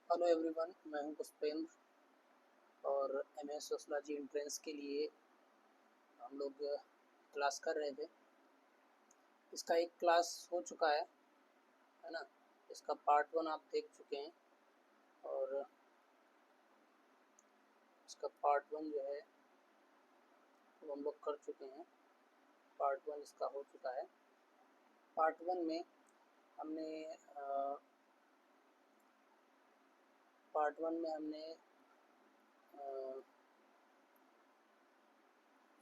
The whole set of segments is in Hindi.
हेलो एवरीवन, मैं हूं पुष्पेंद्र और एमए सोशलॉजी एंट्रेंस के लिए हम लोग क्लास कर रहे थे। इसका एक क्लास हो चुका है ना। इसका पार्ट 1 आप देख चुके हैं और इसका पार्ट 1 जो है वो हम लोग कर चुके हैं। पार्ट 1 इसका हो चुका है। पार्ट 1 में हमने पार्ट 1 में हमने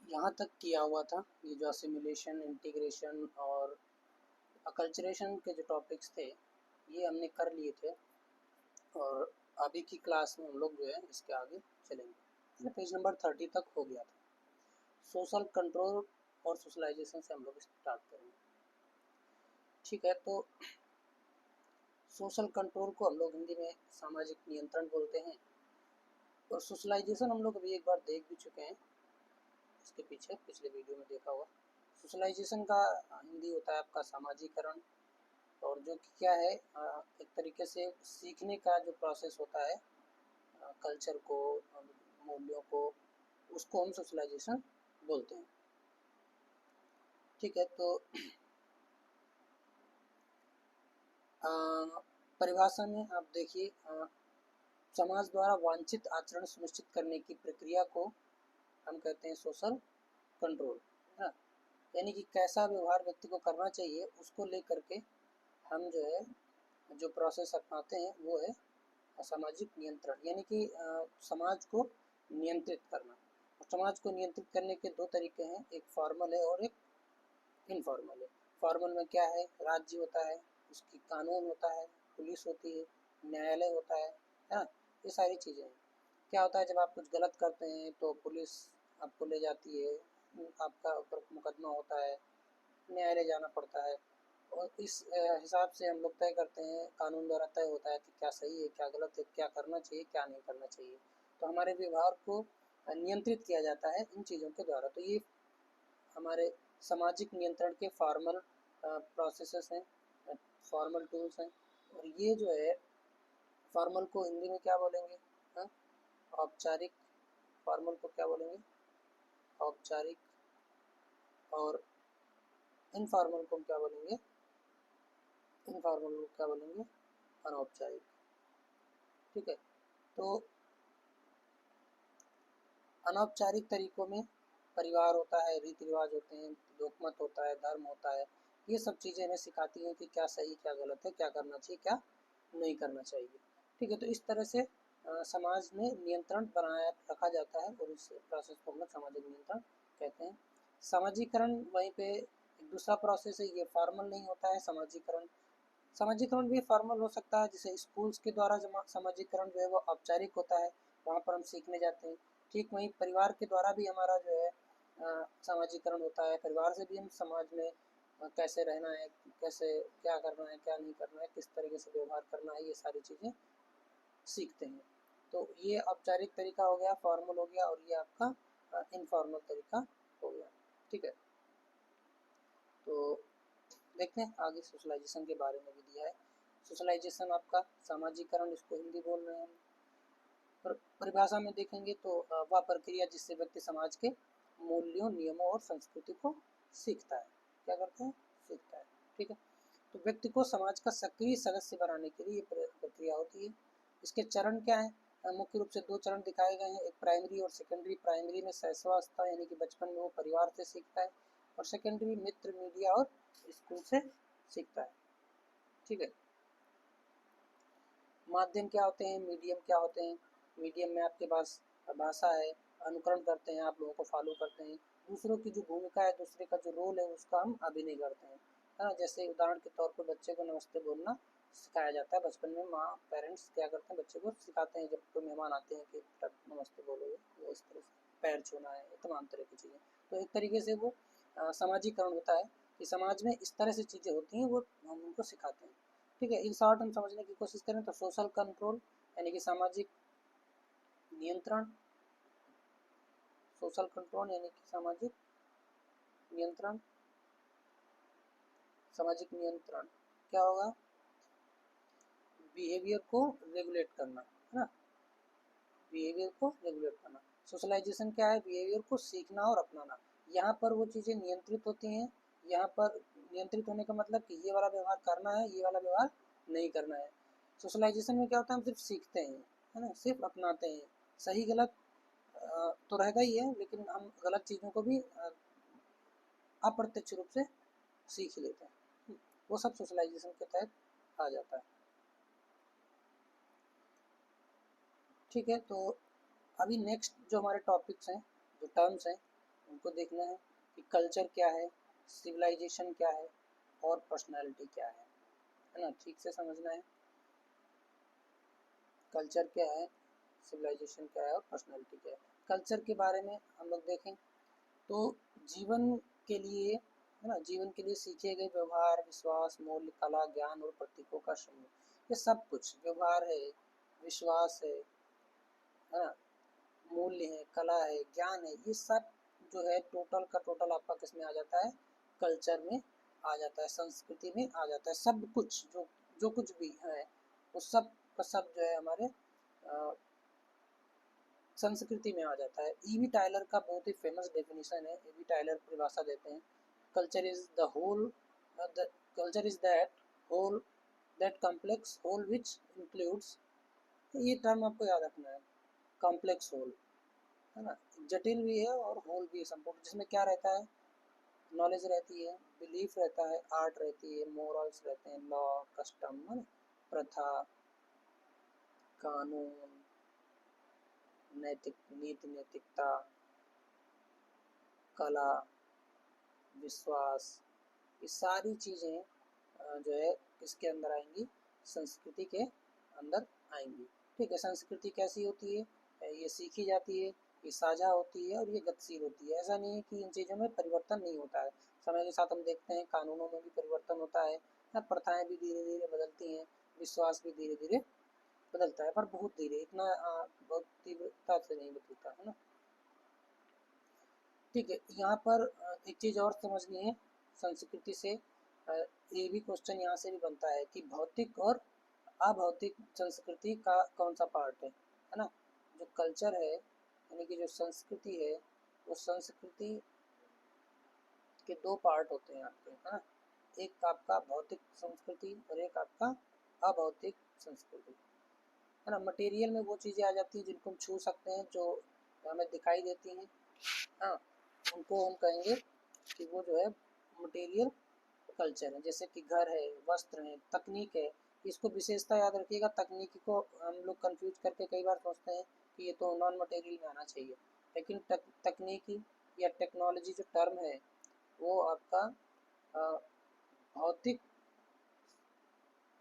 यहाँ तक किया हुआ था। ये जो असिमिलेशन, इंटीग्रेशन और अकल्चरेशन के जो टॉपिक्स थे ये हमने कर लिए थे और अभी की क्लास में हम लोग जो है इसके आगे चलेंगे। ये पेज नंबर 30 तक हो गया था। सोशल कंट्रोल और सोशलाइजेशन से हम लोग स्टार्ट करेंगे। ठीक है, तो सोशल कंट्रोल को हम लोग हिंदी में सामाजिक नियंत्रण बोलते हैं और सोशलाइजेशन हम लोग अभी एक बार देख भी चुके हैं। इसके पीछे पिछले वीडियो में देखा हुआ। सोशलाइजेशन का हिंदी होता है आपका सामाजिकरण, और जो कि क्या है, एक तरीके से सीखने का जो प्रोसेस होता है कल्चर को, मूल्यों को, उसको हम सोशलाइजेशन बोलते हैं। ठीक है, तो परिभाषा में आप देखिए, समाज द्वारा वांछित आचरण सुनिश्चित करने की प्रक्रिया को हम कहते हैं सोशल कंट्रोल, है ना। यानी कि कैसा व्यवहार व्यक्ति को करना चाहिए उसको लेकर के हम जो है जो प्रोसेस अपनाते हैं वो है सामाजिक नियंत्रण। यानी कि समाज को नियंत्रित करना। और समाज को नियंत्रित करने के दो तरीके हैं, एक फॉर्मल है और एक इनफॉर्मल है। फॉर्मल में क्या है, राज्य होता है, उसकी कानून होता है, पुलिस होती है, न्यायालय होता है ना। ये सारी चीज़ें हैं। क्या होता है, जब आप कुछ गलत करते हैं तो पुलिस आपको ले जाती है, आपका ऊपर मुकदमा होता है, न्यायालय जाना पड़ता है और इस हिसाब से हम लोग तय करते हैं, कानून द्वारा तय होता है कि क्या सही है, क्या गलत है, क्या करना चाहिए, क्या नहीं करना चाहिए। तो हमारे व्यवहार को नियंत्रित किया जाता है इन चीज़ों के द्वारा। तो ये हमारे सामाजिक नियंत्रण के फॉर्मल प्रोसेसेस हैं, फॉर्मल टूल्स हैं। और ये जो है फॉर्मल को हिंदी में क्या बोलेंगे, हाँ, औपचारिक। फॉर्मल को क्या बोलेंगे, औपचारिक। और इनफॉर्मल को क्या बोलेंगे, इनफॉर्मल को क्या बोलेंगे, अनौपचारिक। ठीक है, तो अनौपचारिक तरीकों में परिवार होता है, रीति रिवाज होते हैं, लोकमत होता है, धर्म होता है। ये सब चीज़ें हमें सिखाती हैं कि क्या सही क्या गलत है, क्या करना चाहिए क्या नहीं करना चाहिए। ठीक है, तो इस तरह से समाज में नियंत्रण बनाया रखा जाता है और इस प्रोसेस को हम लोग सामाजिक नियंत्रण कहते हैं। सामाजिकरण वहीं पे एक दूसरा प्रोसेस है, ये फॉर्मल नहीं होता है सामाजिकरण। सामाजिकरण भी फॉर्मल हो सकता है, जैसे स्कूल्स के द्वारा सामाजिकरण जो है वो औपचारिक होता है, वहाँ पर हम सीखने जाते हैं। ठीक वहीं परिवार के द्वारा भी हमारा जो है सामाजिकरण होता है। परिवार से भी हम समाज में कैसे रहना है, कैसे क्या करना है, क्या नहीं करना है, किस तरीके से व्यवहार करना है, ये सारी चीज़ें सीखते हैं। तो ये औपचारिक तरीका हो गया, फॉर्मल हो गया, और ये आपका इनफॉर्मल तरीका हो गया। ठीक है, तो देखते हैं आगे सोशलाइजेशन के बारे में भी दिया है। सोशलाइजेशन आपका सामाजिकरण, इसको हिंदी बोल रहे हैं। पर परिभाषा में देखेंगे तो वह प्रक्रिया जिससे व्यक्ति समाज के मूल्यों, नियमों और संस्कृति को सीखता है। क्या करता है, सीखता है। ठीक है, तो व्यक्ति को समाज का सक्रिय सदस्य बनाने के लिए ये प्रक्रिया होती है। इसके चरण क्या है, मुख्य रूप से दो चरण दिखाए गए हैं, एक प्राइमरी और सेकेंडरी। प्राइमरी में शैशवावस्था यानी कि बचपन में वो परिवार से सीखता है, और सेकेंडरी मित्र, मीडिया और स्कूल से सीखता है। ठीक है, माध्यम क्या होते हैं, मीडियम क्या होते हैं। मीडियम में आपके पास भाषा है, अनुकरण करते हैं, आप लोगों को फॉलो करते हैं। दूसरों की जो भूमिका है, दूसरे का जो रोल है उसका हम अभिनय करते हैं, है ना। जैसे उदाहरण के तौर पर बच्चे को नमस्ते बोलना सिखाया जाता है बचपन में। माँ, पेरेंट्स क्या करते हैं, बच्चे को सिखाते हैं, जब कोई मेहमान आते हैं कि नमस्ते बोलोगे, वो इस तरह से पैर छूना है, तमाम तरह की चीज़ें। तो एक तरीके से वो सामाजिकरण होता है कि समाज में इस तरह से चीज़ें होती हैं, वो हम उनको सिखाते हैं। ठीक है, इन शॉर्ट हम समझने की कोशिश करें तो सोशल कंट्रोल यानी कि सामाजिक नियंत्रण, सोशल कंट्रोल यानी कि सामाजिक नियंत्रण, सामाजिक नियंत्रण क्या होगा, बिहेवियर को रेगुलेट करना, है ना, बिहेवियर को रेगुलेट करना। सोशलाइजेशन क्या है? बिहेवियर को सीखना और अपनाना। यहाँ पर वो चीज़ें नियंत्रित होती हैं। यहाँ पर नियंत्रित होने का मतलब कि ये वाला व्यवहार करना है, ये वाला व्यवहार नहीं करना है। सोशलाइजेशन में क्या होता है? हम सिर्फ सीखते हैं, है ना, सिर्फ अपनाते हैं। सही गलत तो रहता ही है, लेकिन हम गलत चीज़ों को भी अप्रत्यक्ष रूप से सीख लेते हैं। वो सब सोशलाइजेशन के तहत आ जाता है। ठीक है, तो अभी नेक्स्ट जो हमारे टॉपिक्स हैं, जो टर्म्स हैं, उनको देखना है कि कल्चर क्या है, सिविलाइजेशन क्या है और पर्सनालिटी क्या है ना, ठीक से समझना है। कल्चर क्या है, सिविलाइजेशन क्या है और पर्सनालिटी क्या है। कल्चर के बारे में हम लोग देखें तो जीवन के लिए, है ना, जीवन के लिए सीखे गए व्यवहार, विश्वास, मूल्य, कला, ज्ञान और प्रतीकों का समूह, ये सब कुछ व्यवहार है, विश्वास है ना, मूल्य है, कला है, ज्ञान है, ये सब जो है टोटल का टोटल आपका किस में आ जाता है? कल्चर में आ जाता है, संस्कृति में आ जाता है। सब कुछ जो जो कुछ भी है वो सब का सब जो है हमारे संस्कृति में आ जाता है। ईवी टाइलर का बहुत ही फेमस डेफिनेशन है। ईवी टाइलर परिभाषा देते हैं, culture is the whole, culture is that whole, that complex whole which includes, ये टर्म आपको याद रखना है, कॉम्प्लेक्स होल, है ना, जटिल भी है और होल भी है, संपूर्ण, जिसमें क्या रहता है? नॉलेज रहती है, बिलीफ रहता है, आर्ट रहती है, मोरल्स रहते हैं, लॉ, कस्टम, है ना, प्रथा, कानून, नैतिक, नीति नैतिकता, कला, विश्वास, ये सारी चीज़ें जो है किसके अंदर आएंगी? संस्कृति के अंदर आएंगी। ठीक है, संस्कृति कैसी होती है? ये सीखी जाती है, ये साझा होती है और ये गतिशील होती है। ऐसा नहीं है कि इन चीज़ों में परिवर्तन नहीं होता है। समय के साथ हम देखते हैं कानूनों में भी परिवर्तन होता है, प्रथाएं भी धीरे धीरे बदलती हैं, विश्वास भी धीरे धीरे बदलता है, पर बहुत धीरे, इतना बहुत तीव्रता से नहीं बदलता, है ना। ठीक है, यहाँ पर एक चीज़ और समझनी है संस्कृति से, ये भी क्वेश्चन यहाँ से भी बनता है कि भौतिक और अभौतिक संस्कृति का कौन सा पार्ट है ना। जो कल्चर है, यानी कि जो संस्कृति है, वो संस्कृति के दो पार्ट होते हैं आपके, है ना। एक आपका भौतिक संस्कृति और एक आपका अभौतिक संस्कृति, है ना। मटेरियल में वो चीज़ें आ जाती हैं जिनको हम छू सकते हैं, जो हमें दिखाई देती हैं, हाँ, उनको हम कहेंगे कि वो जो है मटेरियल कल्चर है। जैसे कि घर है, वस्त्र है, तकनीक है, इसको विशेषता याद रखिएगा। तकनीकी को हम लोग कंफ्यूज करके कई बार सोचते हैं कि ये तो नॉन मटेरियल में आना चाहिए, लेकिन तकनीकी या टेक्नोलॉजी जो टर्म है वो आपका भौतिक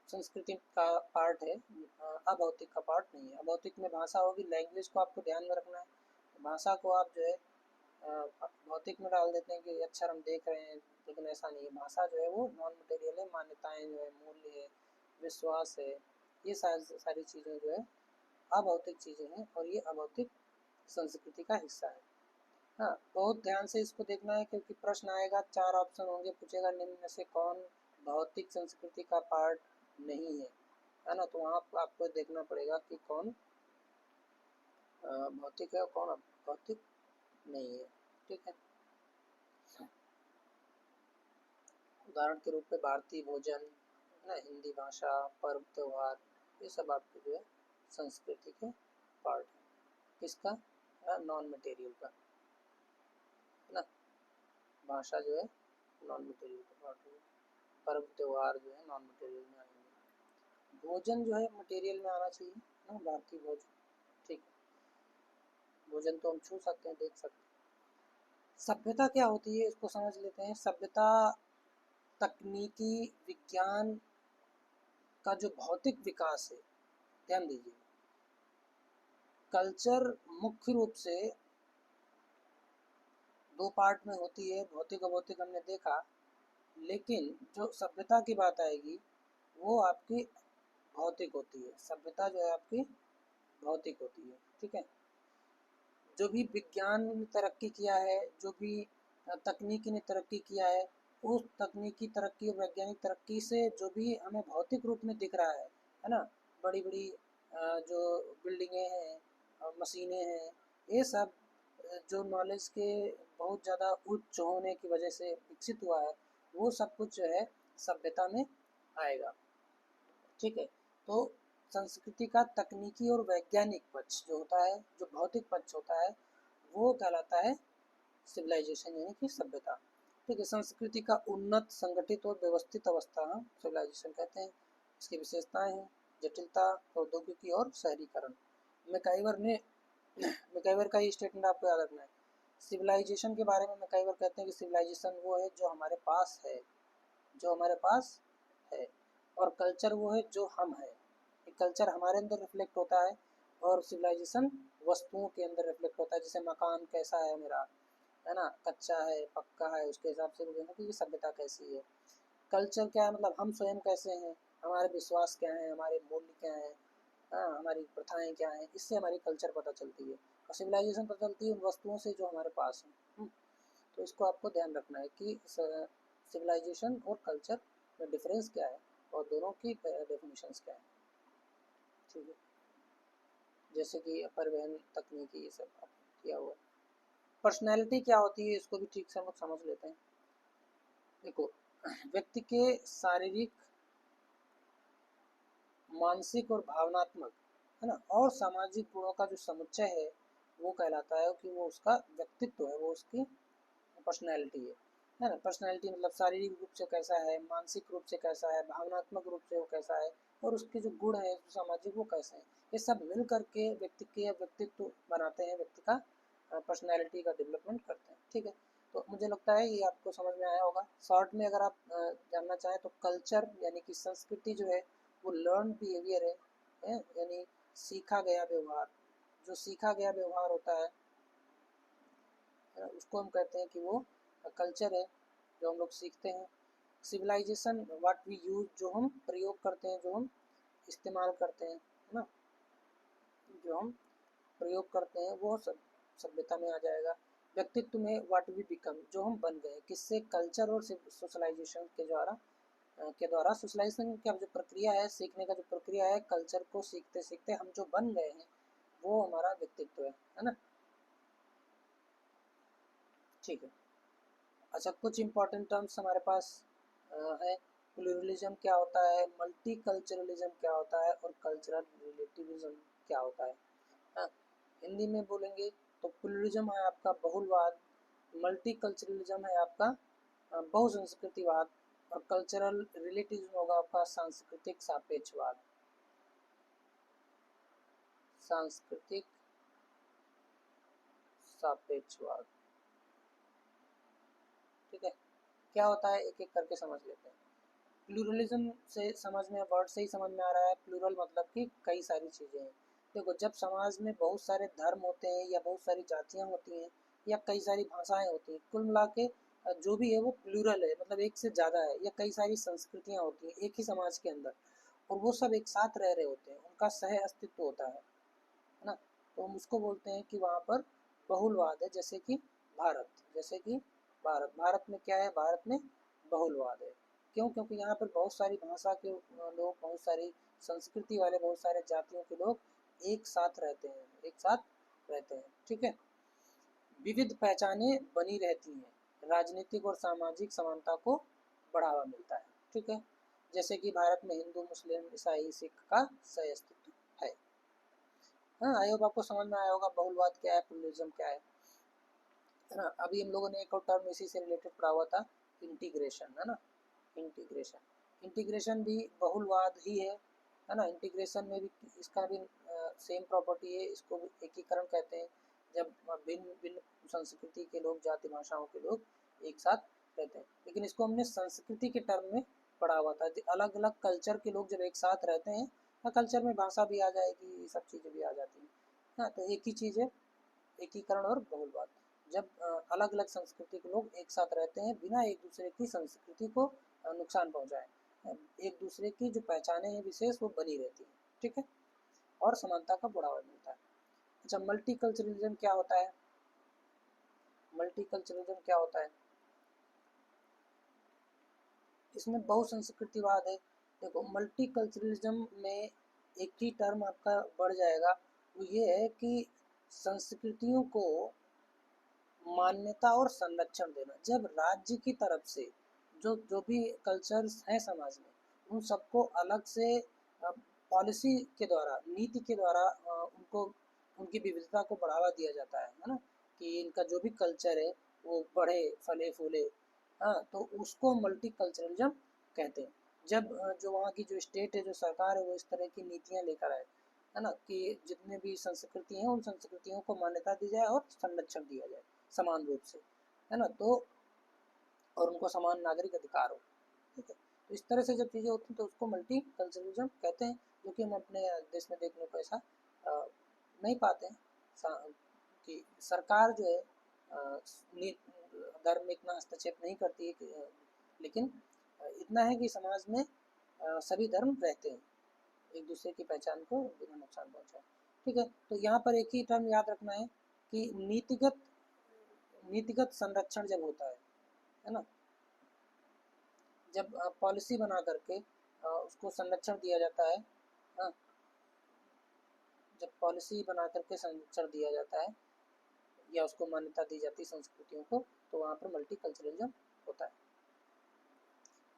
संस्कृति का पार्ट है, अभौतिक का पार्ट नहीं है। अभौतिक में भाषा होगी, लैंग्वेज को आपको ध्यान में रखना है। भाषा को आप जो है भौतिक में डाल देते हैं कि अक्षर हम देख रहे हैं, लेकिन ऐसा नहीं है। भाषा जो है वो नॉन मटेरियल है, मान्यताएं जो है, मूल्य है, विश्वास है, ये सारी चीज़ें जो है अभौतिक चीज़ें हैं और ये अभौतिक संस्कृति का हिस्सा है। हाँ, बहुत ध्यान से इसको देखना है क्योंकि प्रश्न आएगा, 4 ऑप्शन होंगे, पूछेगा निम्न में से कौन भौतिक संस्कृति का पार्ट नहीं है ना। तो वहाँ आपको देखना पड़ेगा कि कौन भौतिक है और कौन भौतिक नहीं है। ठीक है, उदाहरण के रूप में भारतीय भोजन, है ना, हिंदी भाषा, पर्व त्योहार, ये सब आपके जो है संस्कृति के पार्ट है। किसका? नॉन मटेरियल का, है ना। भाषा जो है नॉन मटेरियल का पार्ट है, पर्व त्योहार जो है नॉन मटेरियल में आएंगे। भोजन जो है मटेरियल में आना चाहिए ना, भारतीय भोजन। ठीक है, भोजन तो हम छू सकते हैं, देख सकते हैं। सभ्यता क्या होती है इसको समझ लेते हैं। सभ्यता तकनीकी विज्ञान का जो भौतिक विकास है, ध्यान दीजिए। कल्चर मुख्य रूप से दो पार्ट में होती है, भौतिक और भौतिक हमने देखा, लेकिन जो सभ्यता की बात आएगी वो आपकी भौतिक होती है। सभ्यता जो है आपकी भौतिक होती है। ठीक है, जो भी विज्ञान ने तरक्की किया है, जो भी तकनीकी ने तरक्की किया है, उस तकनीकी तरक्की और वैज्ञानिक तरक्की से जो भी हमें भौतिक रूप में दिख रहा है ना, बड़ी बड़ी जो बिल्डिंगें हैं, मशीनें हैं, ये सब जो नॉलेज के बहुत ज़्यादा उच्च होने की वजह से विकसित हुआ है, वो सब कुछ जो है सभ्यता में आएगा। ठीक है, तो संस्कृति का तकनीकी और वैज्ञानिक पक्ष जो होता है, जो भौतिक पक्ष होता है, वो कहलाता है सिविलाइजेशन यानी कि सभ्यता। ठीक है, संस्कृति का उन्नत, संगठित और व्यवस्थित अवस्था हम सिविलाइजेशन कहते हैं। इसकी विशेषताएं हैं जटिलता, प्रौद्योगिकी और शहरीकरण। मैकाइवर ने मैकाइवर का ये स्टेटमेंट आपको याद रखना है। सिविलाइजेशन के बारे में मैकाइवर कहते हैं कि सिविलाइजेशन वो है जो हमारे पास है, जो हमारे पास है, और कल्चर वो है जो हम है। कल्चर हमारे अंदर रिफ्लेक्ट होता है और सिविलाइजेशन वस्तुओं के अंदर रिफ्लेक्ट होता है। जैसे मकान कैसा है मेरा, है ना, कच्चा है, पक्का है, उसके हिसाब से बोलेंगे कि ये सभ्यता कैसी है। कल्चर क्या है, मतलब हम स्वयं कैसे हैं, हमारे विश्वास क्या हैं, हमारे मूल्य क्या हैं, हाँ, हमारी प्रथाएं क्या हैं, इससे हमारी कल्चर पता चलती है। और सिविलाइजेशन पता चलती है उन वस्तुओं से जो हमारे पास हैं। तो इसको आपको ध्यान रखना है कि सिविलाइजेशन और कल्चर में डिफरेंस क्या है और दोनों की डेफिनेशंस क्या है। ठीक है, जैसे कि परिवहन तकनीकी ये सब किया हुआ। पर्सनैलिटी क्या होती है, इसको भी ठीक से हम लोग समझ लेते हैं। देखो, व्यक्ति के शारीरिक, मानसिक और भावनात्मक, है ना, और सामाजिक गुणों का जो समुच्चय है वो कहलाता है कि वो उसका व्यक्तित्व है, वो उसकी पर्सनैलिटी है ना। पर्सनैलिटी मतलब शारीरिक रूप से कैसा है, मानसिक रूप से कैसा है, भावनात्मक रूप से वो कैसा है, और उसके जो गुण है सामाजिक वो कैसे हैं, ये सब मिल करके व्यक्ति के व्यक्तित्व बनाते हैं, व्यक्ति का पर्सनैलिटी का डेवलपमेंट करते हैं। ठीक है, तो मुझे लगता है ये आपको समझ में आया होगा। शॉर्ट में अगर आप जानना चाहें तो कल्चर यानी कि संस्कृति जो है वो लर्न बिहेवियर है, यानी सीखा गया व्यवहार। जो सीखा गया व्यवहार होता है उसको हम कहते हैं कि वो कल्चर है, जो हम लोग सीखते हैं। सिविलाइजेशन व्हाट वी यूज, जो हम प्रयोग करते हैं, जो हम इस्तेमाल करते हैं, है ना, जो हम प्रयोग करते हैं वो सब सभ्यता में आ जाएगा। व्यक्तित्व में व्हाट वी बिकम, जो हम बन गए, किससे, कल्चर और सोशलाइजेशन के द्वारा सोशलाइजेशन का जो प्रक्रिया है, सीखने का जो प्रक्रिया है, कल्चर को सीखते सीखते हम जो बन गए हैं वो हमारा व्यक्तित्व है ना। ठीक है, अच्छा, कुछ इंपॉर्टेंट टर्म्स हमारे पास है। प्लूरलिज्म क्या होता है, मल्टी कल्चरलिज्म क्या होता है, और कल्चरल रिलेटिविज्म क्या होता है। हाँ, हिंदी में बोलेंगे तो प्लूरलिज्म है आपका बहुलवाद, मल्टी कल्चरलिज्म है आपका बहुसंस्कृतिवाद, और कल्चरल रिलेटिविज्म होगा आपका सांस्कृतिक सापेक्षवाद। सांस्कृतिक सापेक्षवाद। ठीक है, क्या होता है एक एक करके समझ लेते हैं। प्लूरलिज्म से समझ में, वर्ड से ही समझ में आ रहा है, प्लूरल मतलब कि कई सारी चीज़ें हैं। देखो, जब समाज में बहुत सारे धर्म होते हैं या बहुत सारी जातियाँ होती हैं या कई सारी भाषाएं होती हैं, कुल मिला के जो भी है वो प्लूरल है, मतलब एक से ज़्यादा है, या कई सारी संस्कृतियाँ होती हैं एक ही समाज के अंदर, और वो सब एक साथ रह रहे होते हैं, उनका सह अस्तित्व होता है ना। तो हम उसको बोलते हैं कि वहाँ पर बहुलवाद है। जैसे कि भारत, जैसे कि भारत, भारत में क्या है, भारत में बहुलवाद है। क्यों? क्योंकि यहाँ पर बहुत सारी भाषा के लोग, बहुत सारी संस्कृति वाले, बहुत सारे जातियों के लोग एक साथ रहते हैं, एक साथ रहते हैं। ठीक है, विविध पहचानें बनी रहती हैं, राजनीतिक और सामाजिक समानता को बढ़ावा मिलता है। ठीक है, जैसे कि भारत में हिंदू, मुस्लिम, ईसाई, सिख का सह अस्तित्व है। हाँ, आई होप आपको समझ में आया होगा बहुलवाद क्या है, प्लूरलिज्म क्या है ना। अभी हम लोगों ने एक और टर्म इसी से रिलेटेड पढ़ा हुआ था, इंटीग्रेशन, है ना। इंटीग्रेशन, इंटीग्रेशन भी बहुलवाद ही है ना। इंटीग्रेशन में भी इसका भी सेम प्रॉपर्टी है, इसको भी एकीकरण कहते हैं। जब भिन्न भिन्न संस्कृति के लोग, जाति भाषाओं के लोग एक साथ रहते हैं, लेकिन इसको हमने संस्कृति के टर्म में पढ़ा हुआ था। अलग अलग कल्चर के लोग जब एक साथ रहते हैं, कल्चर में भाषा भी आ जाएगी, ये सब चीज़ें भी आ जाती हैं। हाँ, तो एक ही चीज़ है एकीकरण और बहुलवाद। जब अलग अलग संस्कृति के लोग एक साथ रहते हैं बिना एक दूसरे की संस्कृति को नुकसान पहुंचाए, एक दूसरे की जो पहचाने हैं विशेष वो बनी रहती है। ठीक है, और समानता का बढ़ावा मिलता है। अच्छा, मल्टी कल्चरलिज्म क्या होता है, मल्टी कल्चरलिज्म क्या होता है, इसमें बहुसंस्कृतिवाद है। देखो, मल्टी कल्चरलिज्म में एक ही टर्म आपका बढ़ जाएगा, वो ये है कि संस्कृतियों को मान्यता और संरक्षण देना। जब राज्य की तरफ से जो जो भी कल्चर्स हैं समाज में, उन सबको अलग से पॉलिसी के द्वारा, नीति के द्वारा उनको उनकी विविधता को बढ़ावा दिया जाता है ना, कि इनका जो भी कल्चर है वो बढ़े, फले फूले। हाँ, तो उसको मल्टीकल्चरलिज्म कहते हैं। जब जो वहाँ की जो स्टेट है, जो सरकार है, वो इस तरह की नीतियाँ लेकर आए, है ना, कि जितने भी संस्कृति हैं उन संस्कृतियों को मान्यता दी जाए और संरक्षण दिया जाए समान रूप से, है ना, तो और उनको समान नागरिक अधिकार हो। ठीक है, तो इस तरह से जब चीज़ें होती हैं तो उसको मल्टी कल्चरलिज्म कहते हैं, जो कि हम अपने देश में देखने को ऐसा नहीं पाते हैं। कि सरकार जो है धर्म में इतना हस्तक्षेप नहीं करती है लेकिन इतना है कि समाज में सभी धर्म रहते हैं, एक दूसरे की पहचान को बिना नुकसान पहुंचाए। ठीक है, तो यहाँ पर एक ही टर्म याद रखना है कि नीतिगत संरक्षण जब होता है ना, जब पॉलिसी बना करके उसको संरक्षण दिया जाता है, हाँ, जब पॉलिसी बना करके संरक्षण दिया जाता है या उसको मान्यता दी जाती है संस्कृतियों को, तो वहाँ पर मल्टीकल्चरलिज्म होता है।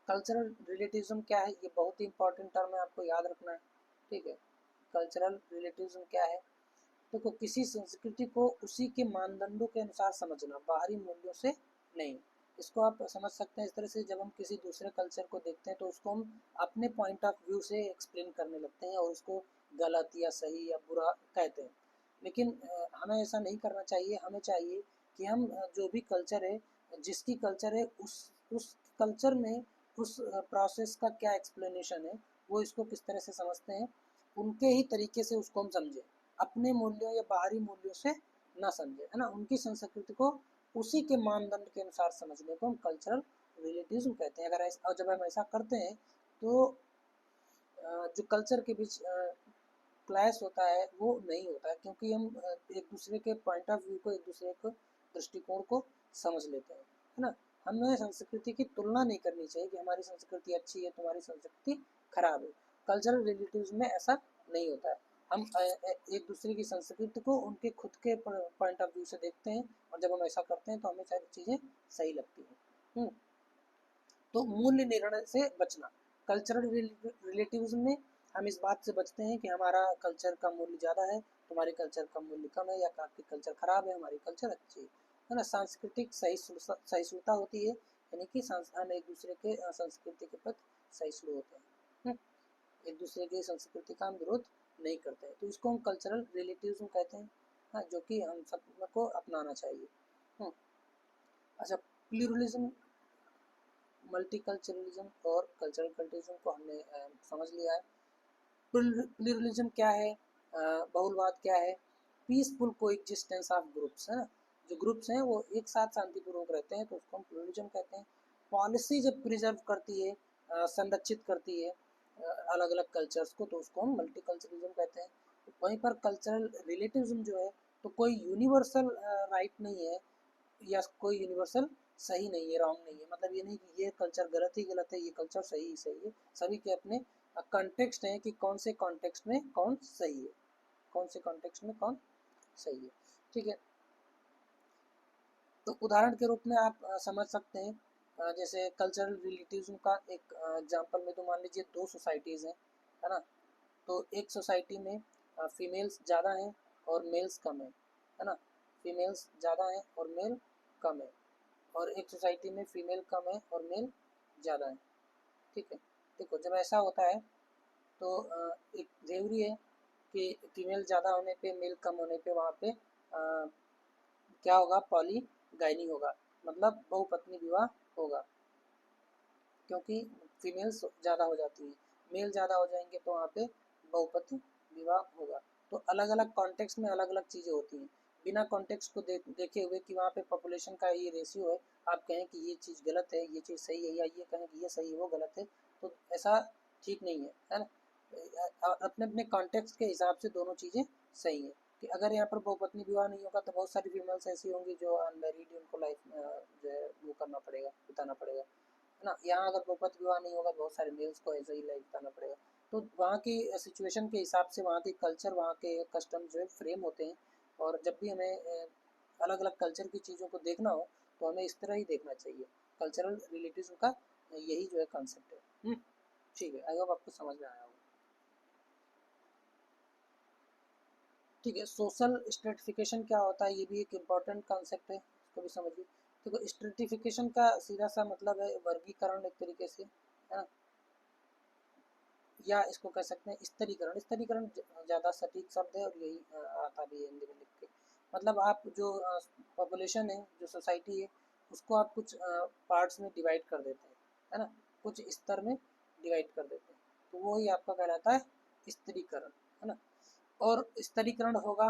कल्चरल रिलेटिविज्म क्या है, ये बहुत ही इंपॉर्टेंट टर्म है, आपको याद रखना है। ठीक है, कल्चरल रिलेटिविज्म क्या है? देखो, किसी संस्कृति को उसी के मानदंडों के अनुसार समझना, बाहरी मूल्यों से नहीं। इसको आप समझ सकते हैं इस तरह से, जब हम किसी दूसरे कल्चर को देखते हैं तो उसको हम अपने पॉइंट ऑफ व्यू से एक्सप्लेन करने लगते हैं और उसको गलत या सही या बुरा कहते हैं। लेकिन हमें ऐसा नहीं करना चाहिए। हमें चाहिए कि हम जो भी कल्चर है, जिसकी कल्चर है, उस कल्चर में उस प्रोसेस का क्या एक्सप्लेनेशन है, वो इसको किस तरह से समझते हैं, उनके ही तरीके से उसको हम समझें, अपने मूल्यों या बाहरी मूल्यों से ना समझे, है ना। उनकी संस्कृति को उसी के मानदंड के अनुसार समझने को हम कल्चरल रिलेटिविज्म कहते हैं। अगर ऐसा, और जब हम ऐसा करते हैं तो जो कल्चर के बीच क्लैश होता है वो नहीं होता है, क्योंकि हम एक दूसरे के पॉइंट ऑफ व्यू को, एक दूसरे को दृष्टिकोण को समझ लेते हैं, है ना। हमें संस्कृति की तुलना नहीं करनी चाहिए कि हमारी संस्कृति अच्छी है, तुम्हारी संस्कृति खराब है। कल्चरल रिलेटिव्स में ऐसा नहीं होता है। हम एक दूसरे की संस्कृति को उनके खुद के पॉइंट ऑफ व्यू से देखते हैं, और जब हम ऐसा करते हैं तो हमें सारी चीज़ें सही लगती हैं। तो मूल्य निर्णय से बचना, कल्चरल रिलेटिव्स में हम इस बात से बचते हैं कि हमारा कल्चर का मूल्य ज़्यादा है, तुम्हारे कल्चर का मूल्य कम है, या आपकी कल्चर खराब है, हमारी कल्चर अच्छी है ना। सांस्कृतिक सहिष्णुता होती है, यानी कि हम एक दूसरे के संस्कृति के प्रति सहिष्णु होते हैं, एक दूसरे की संस्कृति का हम विरोध नहीं करते हैं, तो इसको हम कल्चरल रिलेटिव्स कहते हैं। हाँ, जो कि हम सबको अपनाना चाहिए। अच्छा, प्लूरलिज्म, मल्टीकल्चरलिज्म और कल्चरल कल्टिज्म को हमने समझ लिया है। प्लूरलिज्म क्या है, बहुलवाद क्या है? पीसफुल कोएग्जिस्टेंस ऑफ ग्रुप्स, है ना, जो ग्रुप्स हैं वो एक साथ शांतिपूर्वक रहते हैं तो उसको हम प्लूरलिज्म कहते हैं। पॉलिसी जब प्रिजर्व करती है, संरक्षित करती है अलग अलग कल्चर्स को, तो उसको हम मल्टीकल्चरलिज्म कहते हैं। वहीं पर कल्चरल रिलेटिविज्म जो है, तो कोई यूनिवर्सल राइट नहीं है, या कोई यूनिवर्सल सही नहीं है, रॉन्ग नहीं है। मतलब ये नहीं कि ये कल्चर गलत ही गलत है, ये कल्चर सही ही सही है। सभी के अपने कॉन्टेक्स्ट हैं कि कौन से कॉन्टेक्स्ट में कौन सही है, कौन से कॉन्टेक्स्ट में कौन सही है। ठीक है, तो उदाहरण के रूप में आप समझ सकते हैं, जैसे कल्चरल रिलेटिव्स का एक एग्जांपल में, तो मान लीजिए दो सोसाइटीज़ हैं, है ना। तो एक सोसाइटी में फीमेल्स ज़्यादा हैं और मेल्स कम है ना। फीमेल्स ज़्यादा हैं और मेल कम है। और एक सोसाइटी में फीमेल कम है और मेल ज़्यादा है। ठीक है, देखो, जब ऐसा होता है तो एक ज़रूरी है कि फीमेल ज़्यादा होने पे, मेल कम होने पे, वहाँ पे क्या होगा, पॉलीगाइनी होगा, मतलब बहुपत्नी विवाह होगा, क्योंकि फीमेल्स ज़्यादा हो जाती है, मेल ज़्यादा हो जाएंगे तो वहाँ पे बहुपत्नी विवाह होगा। तो अलग अलग कॉन्टेक्स्ट में अलग अलग चीज़ें होती हैं। बिना कॉन्टेक्स्ट को देखे हुए कि वहाँ पे पॉपुलेशन का ये रेशियो है, आप कहें कि ये चीज़ गलत है, ये चीज़ सही है, या ये कहें कि ये सही है वो गलत है, तो ऐसा ठीक नहीं है ना। अपने अपने कॉन्टेक्स्ट के हिसाब से दोनों चीज़ें सही हैं। कि अगर यहाँ पर बहुपत्नी विवाह नहीं होगा तो बहुत सारी फीमेल्स ऐसी होंगी जो अनमैरिड, उनको लाइफ में जो है वो करना पड़ेगा, बिताना पड़ेगा, है ना। यहाँ अगर बहुपत्नी विवाह नहीं होगा तो बहुत सारे मेल्स को ऐसे ही लाइफ बिताना पड़ेगा। तो वहाँ की सिचुएशन के हिसाब से वहाँ के कल्चर, वहाँ के कस्टम जो है फ्रेम होते हैं। और जब भी हमें अलग अलग कल्चर की चीज़ों को देखना हो तो हमें इस तरह ही देखना चाहिए। कल्चरल रिलेटिव्स का यही जो है कॉन्सेप्ट है। ठीक है, आई होप आपको समझ में आया होगा। ठीक है, सोशल स्ट्रेटिफिकेशन क्या होता है, ये भी एक इम्पॉर्टेंट कॉन्सेप्ट है, इसको भी समझिए। देखो, स्ट्रेटिफिकेशन का सीधा सा मतलब है वर्गीकरण एक तरीके से, है ना, या इसको कह सकते हैं स्तरीकरण। स्तरीकरण ज़्यादा सटीक शब्द है और यही आता भी है हिंदी में लिख के। मतलब आप जो पॉपुलेशन है, जो सोसाइटी है, उसको आप कुछ पार्ट्स में डिवाइड कर देते हैं, है ना, कुछ स्तर में डिवाइड कर देते हैं, तो वो ही आपका कहलाता है स्तरीकरण, है ना। और स्तरीकरण होगा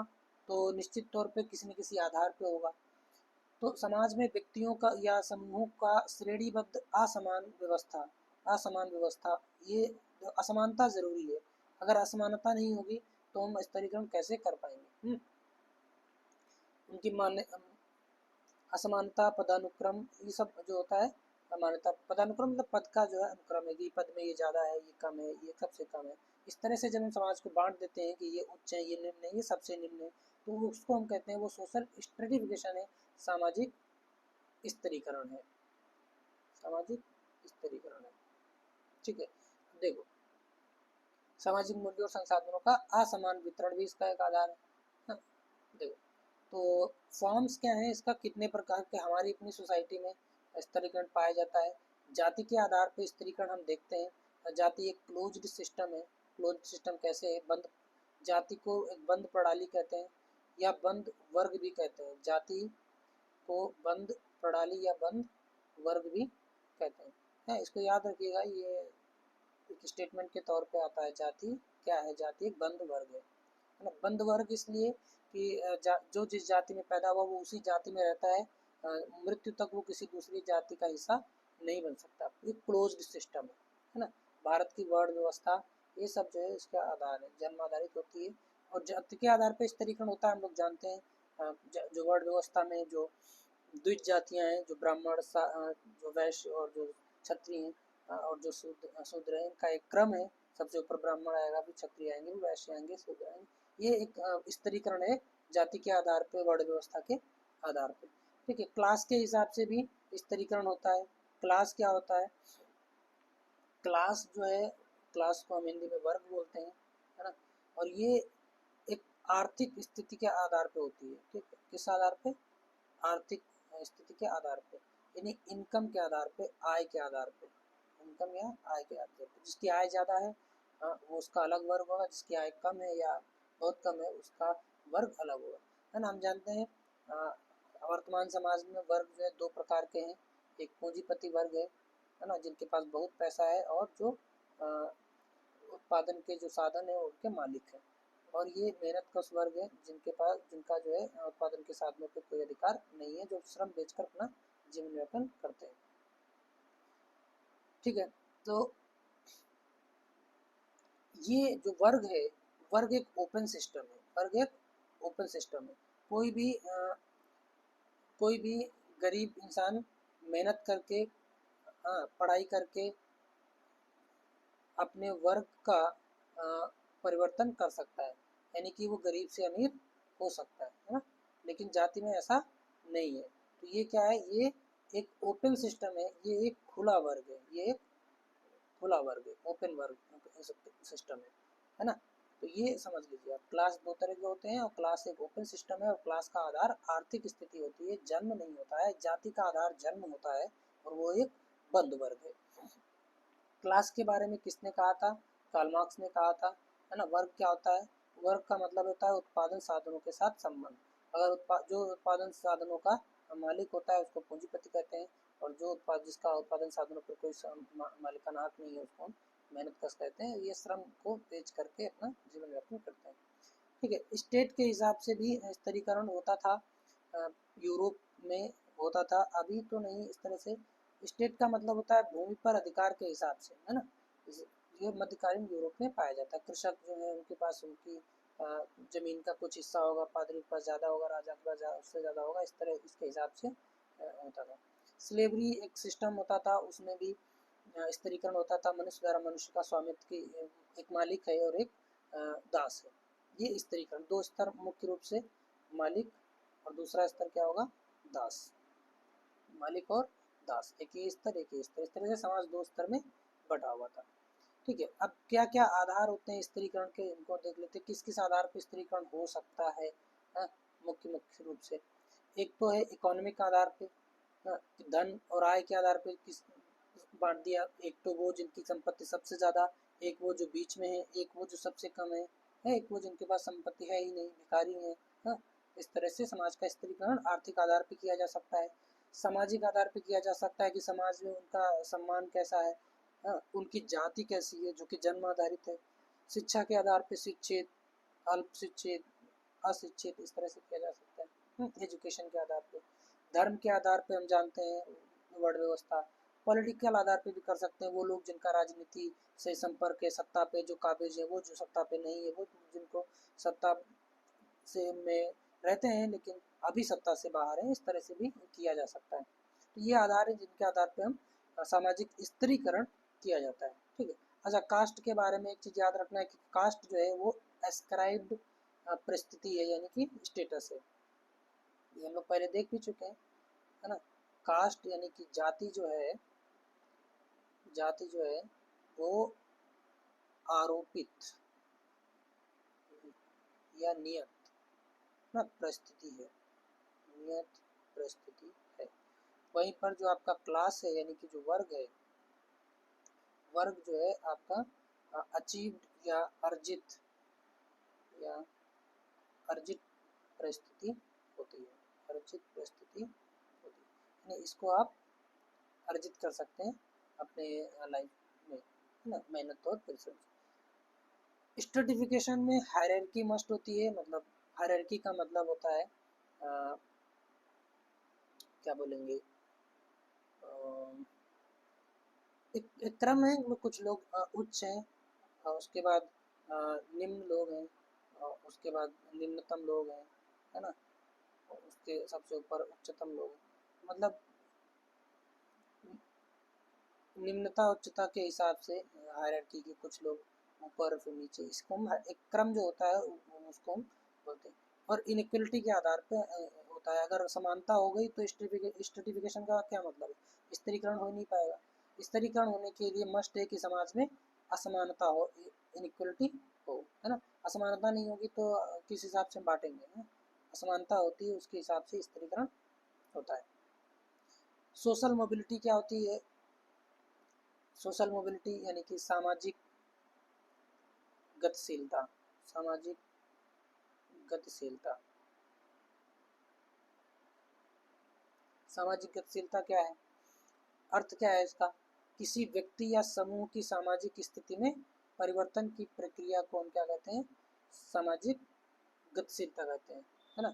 तो निश्चित तौर पे किसी न किसी आधार पे होगा। तो समाज में व्यक्तियों का या समूहों का श्रेणीबद्ध असमान व्यवस्था, ये असमानता जरूरी है। अगर असमानता नहीं होगी तो हम स्तरीकरण कैसे कर पाएंगे। उनकी मान्य असमानता, पदानुक्रम, ये सब जो होता है, समानता पदानुक्रम मतलब पद का जो है अनुक्रम है, कि पद में ये ज़्यादा है, ये कम है, ये सबसे कम है। इस तरह से जब हम समाज को बांट देते हैं कि ये उच्च है, ये निम्न है, ये सबसे निम्न है, तो उसको हम कहते हैं वो सोशल स्ट्रेटिफिकेशन है, सामाजिक स्तरीकरण है, सामाजिक स्तरीकरण है। ठीक है, देखो, सामाजिक मूल्यों और संसाधनों का असमान वितरण भी इसका एक आधार है। हाँ, देखो, तो फॉर्म्स क्या है इसका, कितने प्रकार के हमारी अपनी सोसाइटी में स्तरीकरण पाया जाता है। जाति के आधार पर स्तरीकरण हम देखते हैं। जाति एक क्लोज्ड सिस्टम है। क्लोज्ड सिस्टम कैसे है, बंद, जाति को एक बंद प्रणाली कहते हैं या बंद वर्ग भी कहते हैं। जाति को बंद प्रणाली या बंद वर्ग भी कहते हैं। है, इसको याद रखिएगा, ये एक स्टेटमेंट के तौर पे आता है। जाति क्या है, जाति एक बंद वर्ग है ना। बंद वर्ग इसलिए कि जो जिस जाति में पैदा हुआ वो उसी जाति में रहता है, मृत्यु तक वो किसी दूसरी जाति का हिस्सा नहीं बन सकता। एक क्लोज्ड सिस्टम है ना। भारत की वर्ण व्यवस्था, ये सब जो है इसका आधार है, जन्म आधारित होती है। और जाति के आधार पर स्तरीकरण होता है, हम लोग जानते हैं। जो वर्ण व्यवस्था में जो द्विज जातियाँ हैं, जो ब्राह्मण, जो वैश्य और जो क्षत्रिय हैं, और जो शूद्र है, इनका एक क्रम है। सबसे ऊपर ब्राह्मण आएगा, फिर क्षत्रिय आएंगे, फिर वैश्य आएंगे, शूद्र आएंगे। ये एक स्तरीकरण है जाति के आधार पे, वर्ण व्यवस्था के आधार पे। ठीक है, क्लास के हिसाब से भी स्तरीकरण होता है। क्लास क्या होता है, क्लास जो है, क्लास को हम हिंदी में वर्ग बोलते हैं, है ना। और ये एक आर्थिक स्थिति के आधार पे होती है। ठीक है, किस आधार पे, आर्थिक स्थिति के आधार पे, यानी इनकम के आधार पे, आय के आधार पे, इनकम या आय के आधार पे। जिसकी आय ज़्यादा है वो उसका अलग वर्ग होगा, जिसकी आय कम है या बहुत कम है उसका वर्ग अलग होगा, है ना। हम जानते हैं वर्तमान समाज में वर्ग जो है दो प्रकार के हैं। एक पूंजीपति वर्ग है ना, जिनके पास बहुत पैसा है और जो उत्पादन के जो साधन है उनके मालिक हैं। और ये मेहनत कश वर्ग है, जिनके पास, जिनका जो है उत्पादन के साधनों पर कोई अधिकार नहीं है, जो श्रम बेचकर अपना जीवन यापन करते हैं। ठीक है, तो ये जो वर्ग है, वर्ग एक ओपन सिस्टम है, वर्ग एक ओपन सिस्टम है। कोई भी कोई भी गरीब इंसान मेहनत करके, पढ़ाई करके अपने वर्ग का परिवर्तन कर सकता है, यानी कि वो गरीब से अमीर हो सकता है ना। लेकिन जाति में ऐसा नहीं है। तो ये क्या है, ये एक ओपन सिस्टम है, ये एक खुला वर्ग है, ये एक खुला वर्ग है, ओपन वर्ग सिस्टम है ना। तो ये समझ लीजिए आप, क्लास दो तरह के होते हैं, और क्लास एक ओपन सिस्टम है, और क्लास का आधार आर्थिक स्थिति होती है, जन्म नहीं होता है। जाति का आधार जन्म होता है, और वो एक बंद वर्ग है। क्लास के बारे में किसने कहा था, कार्ल मार्क्स ने कहा था, है ना। वर्ग क्या होता है, वर्ग का मतलब होता है उत्पादन साधनों के साथ संबंध। अगर जो उत्पादन साधनों का मालिक होता है उसको पूंजीपति कहते हैं, और जो जिसका उत्पादन साधनों पर कोई मालिकाना हक नहीं है उसको हम मेहनत कश कहते हैं। ये श्रम को बेच करके अपना जीवन यापन करते हैं। ठीक है, स्टेट के हिसाब से भी स्तरीकरण होता था, यूरोप में होता था, अभी तो नहीं इस तरह से। स्टेट का मतलब होता है भूमि पर अधिकार के हिसाब से, है ना। ये मध्यकालीन यूरोप में पाया जाता है। कृषक जो है उनके पास उनकी जमीन का कुछ हिस्सा होगा, पादरी के पास ज़्यादा होगा, राजा के पास उससे ज़्यादा होगा, इस तरह इसके हिसाब से होता था। स्लेवरी एक सिस्टम होता था, उसमें भी स्तरीकरण होता था मनुष्य द्वारा मनुष्य का स्वामित्व की, एक मालिक है और एक दास है। ये स्तरीकरण दो स्तर मुख्य रूप से, मालिक और दूसरा स्तर क्या होगा, दास। मालिक और दास, एक ही स्तर एक ही स्तर, इस तरह से समाज दो स्तर में बटा हुआ था। ठीक है, अब क्या क्या आधार होते हैं स्तरीकरण के, इनको देख लेते हैं, किस किस आधार पर स्तरीकरण हो सकता है। मुख्य मुख्य रूप से एक तो है इकोनॉमिक आधार पे, धन और आय के आधार पे किस बांट दिया, एक तो वो जिनकी संपत्ति सबसे ज्यादा, एक वो जो बीच में है, एक वो जो सबसे कम है, एक वो जिनके पास संपत्ति है ही नहीं, भिखारी है। इस तरह से समाज का स्तरीकरण आर्थिक आधार पे किया जा सकता है। सामाजिक आधार पे किया जा सकता है कि समाज में उनका सम्मान कैसा है, उनकी जाति कैसी है जो कि जन्म आधारित है। शिक्षा के आधार पे शिक्षित, अल्प शिक्षित, अशिक्षित, इस तरह से किया जा सकता है। एजुकेशन के आधार पे, धर्म के आधार पे हम जानते हैं वर्ण व्यवस्था, पॉलिटिकल आधार पे भी कर सकते हैं, वो लोग जिनका राजनीति से संपर्क है, सत्ता पे जो काबिज है, वो जो सत्ता पे नहीं है, वो जिनको सत्ता से में रहते हैं लेकिन अभी सत्ता से बाहर है, इस तरह से भी किया जा सकता है। तो ये आधार है जिनके आधार पे हम सामाजिक स्तरीकरण किया जाता है। ठीक है, अच्छा कास्ट के बारे में एक चीज याद रखना है कि कास्ट जो है वो एस्क्राइब्ड परिस्थिति है, यानी कि स्टेटस है। ये हम लोग पहले देख भी चुके हैं, है ना। कास्ट यानी कि जाति जो है, जाति जो है वो आरोपित या नियत ना परिस्थिति है, नियत परिस्थिति है। वहीं पर जो आपका क्लास है यानी कि जो वर्ग है, वर्ग जो है आपका अचीव्ड या अर्जित परिस्थिति होती है, अर्जित परिस्थिति होती है। यानी इसको आप अर्जित कर सकते हैं अपने लाइफ में, है ना, मेहनत और परिश्रम से। स्ट्रेटिफिकेशन में हायरार्की मस्ट होती है, मतलब हायरार्की का मतलब होता है क्या बोलेंगे, एक क्रम है, कुछ लोग उच्च हैं, उसके बाद निम्न लोग हैं, उसके बाद निम्नतम लोग हैं, है ना, उसके सबसे ऊपर उच्चतम लोग हैं। मतलब निम्नता उच्चता के हिसाब से हायरार्की के कुछ लोग ऊपर फिर नीचे, इसको हम एक क्रम जो होता है उसको हम बोलते हैं। और इनइक्वलिटी के आधार पे होता है, अगर समानता हो गई तो स्ट्रेटिफिकेशन का क्या मतलब है, स्तरीकरण हो नहीं पाएगा। स्तरीकरण होने के लिए मस्ट है कि समाज में असमानता हो, इनइक्वलिटी हो, है ना। असमानता नहीं होगी तो किस हिसाब से बांटेंगे, है? असमानता होती है उसके हिसाब से स्तरीकरण होता है। सोशल मोबिलिटी क्या होती है, सोशल मोबिलिटी यानी कि सामाजिक गतिशीलता, सामाजिक गतिशीलता। सामाजिक गतिशीलता क्या है, अर्थ क्या है इसका, किसी व्यक्ति या समूह की सामाजिक स्थिति में परिवर्तन की प्रक्रिया को हम क्या कहते हैं, सामाजिक गतिशीलता कहते हैं, है ना।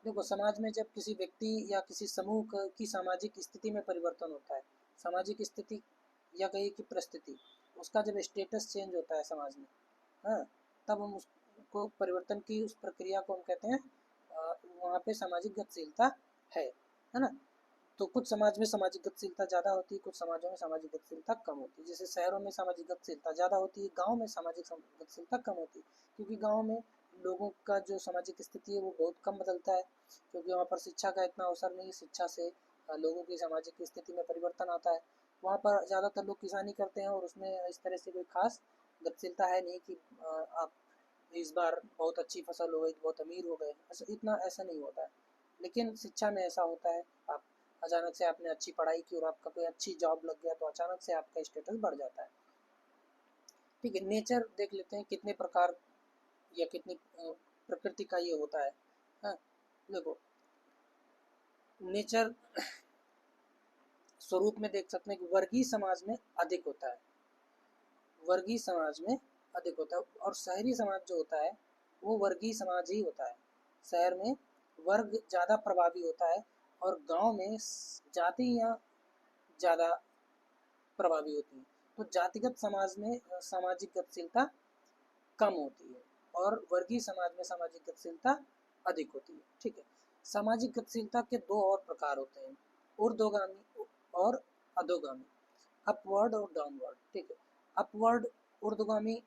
देखो समाज में जब किसी व्यक्ति या किसी समूह की सामाजिक स्थिति में परिवर्तन होता है, सामाजिक स्थिति या कहिए कि परिस्थिति, उसका जब स्टेटस चेंज होता है समाज में, हाँ, तब हम उसको परिवर्तन की उस प्रक्रिया को हम कहते हैं वहाँ पे सामाजिक गतिशीलता है ना। तो कुछ समाज में सामाजिक गतिशीलता ज़्यादा होती है, कुछ समाजों में सामाजिक गतिशीलता कम होती है। जैसे शहरों में सामाजिक गतिशीलता ज़्यादा होती है, गाँव में सामाजिक गतिशीलता कम होती है, क्योंकि गाँव में लोगों का जो सामाजिक स्थिति है वो बहुत कम बदलता है, क्योंकि वहाँ पर शिक्षा का इतना अवसर नहीं, शिक्षा से लोगों की सामाजिक स्थिति में परिवर्तन आता है। वहाँ पर ज़्यादातर लोग किसानी करते हैं और उसमें इस तरह से कोई खास गतिशीलता है नहीं कि आप इस बार बहुत अच्छी फसल हो गई, बहुत अमीर हो गए, ऐसा इतना ऐसा नहीं होता है। लेकिन शिक्षा में ऐसा होता है, आप अचानक से आपने अच्छी पढ़ाई की और आपका कोई अच्छी जॉब लग गया तो अचानक से आपका स्टेटस बढ़ जाता है। ठीक है, नेचर देख लेते हैं कितने प्रकार या कितनी प्रकृति का ये होता है। हाँ, देखो नेचर स्वरूप में देख सकते हैं कि वर्गीय समाज में अधिक होता है, वर्गीय समाज में अधिक होता है, और शहरी समाज जो होता है वो वर्गीय समाज ही होता है। शहर में वर्ग ज़्यादा प्रभावी होता है और गांव में जातियाँ ज़्यादा प्रभावी होती हैं। तो जातिगत समाज में सामाजिक गतिशीलता कम होती है और वर्गीय समाज में सामाजिक गतिशीलता अधिक होती है। ठीक है, सामाजिक गतिशीलता के दो और प्रकार होते हैं, ऊर्ध्वगामी और अधोगामी। अपवर्ड और डाउनवर्ड, ठीक है। अपवर्ड ऊर्ध्वगामी,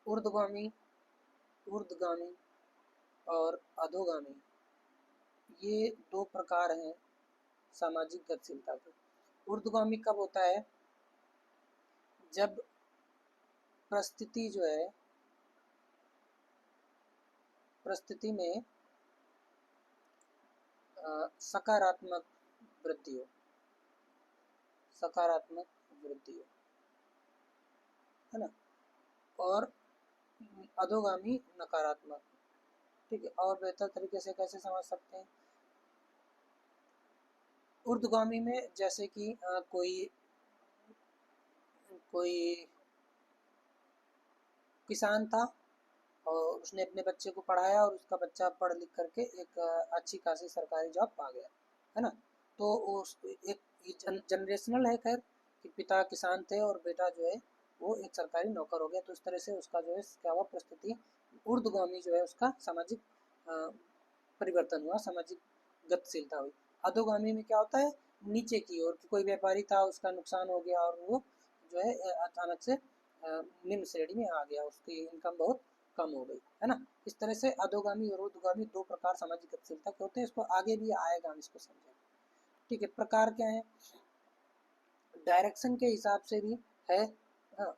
ऊर्ध्वगामी, ऊर्ध्वगामी और अधोगामी, ये दो प्रकार हैं सामाजिक गतिशीलता के। ऊर्ध्वगामी कब होता है? जब परिस्थिति जो है, परिस्थिति में सकारात्मक वृद्धि हो, सकारात्मक वृद्धि हो, है ना। और अधोगामी नकारात्मक, ठीक है। और बेहतर तरीके से कैसे समझ सकते हैं? ऊर्ध्वगामी में जैसे कि कोई किसान था और उसने अपने बच्चे को पढ़ाया और उसका बच्चा पढ़ लिख करके एक अच्छी खासी सरकारी जॉब पा गया, है ना। तो उस एक जनरेशनल है, खैर, कि पिता किसान थे और बेटा जो है वो एक सरकारी नौकर हो गया। तो इस तरह से उसका जो है क्या हुआ, परिस्थिति ऊर्ध्वगामी जो है उसका सामाजिक परिवर्तन हुआ, सामाजिक गतिशीलता हुई। अधोगामी में क्या होता है, नीचे की ओर, कोई व्यापारी था उसका नुकसान हो गया और वो जो है अचानक से निम्न श्रेणी में आ गया, उसकी इनकम बहुत कम हो गई, है ना। इस तरह से अधोगामी और ऊर्ध्वगामी दो प्रकार सामाजिक गतिशीलता के होते हैं। इसको आगे भी आएगा, हम इसको समझेंगे, ठीक है। प्रकार क्या है? डायरेक्शन के हिसाब से भी है, हाँ,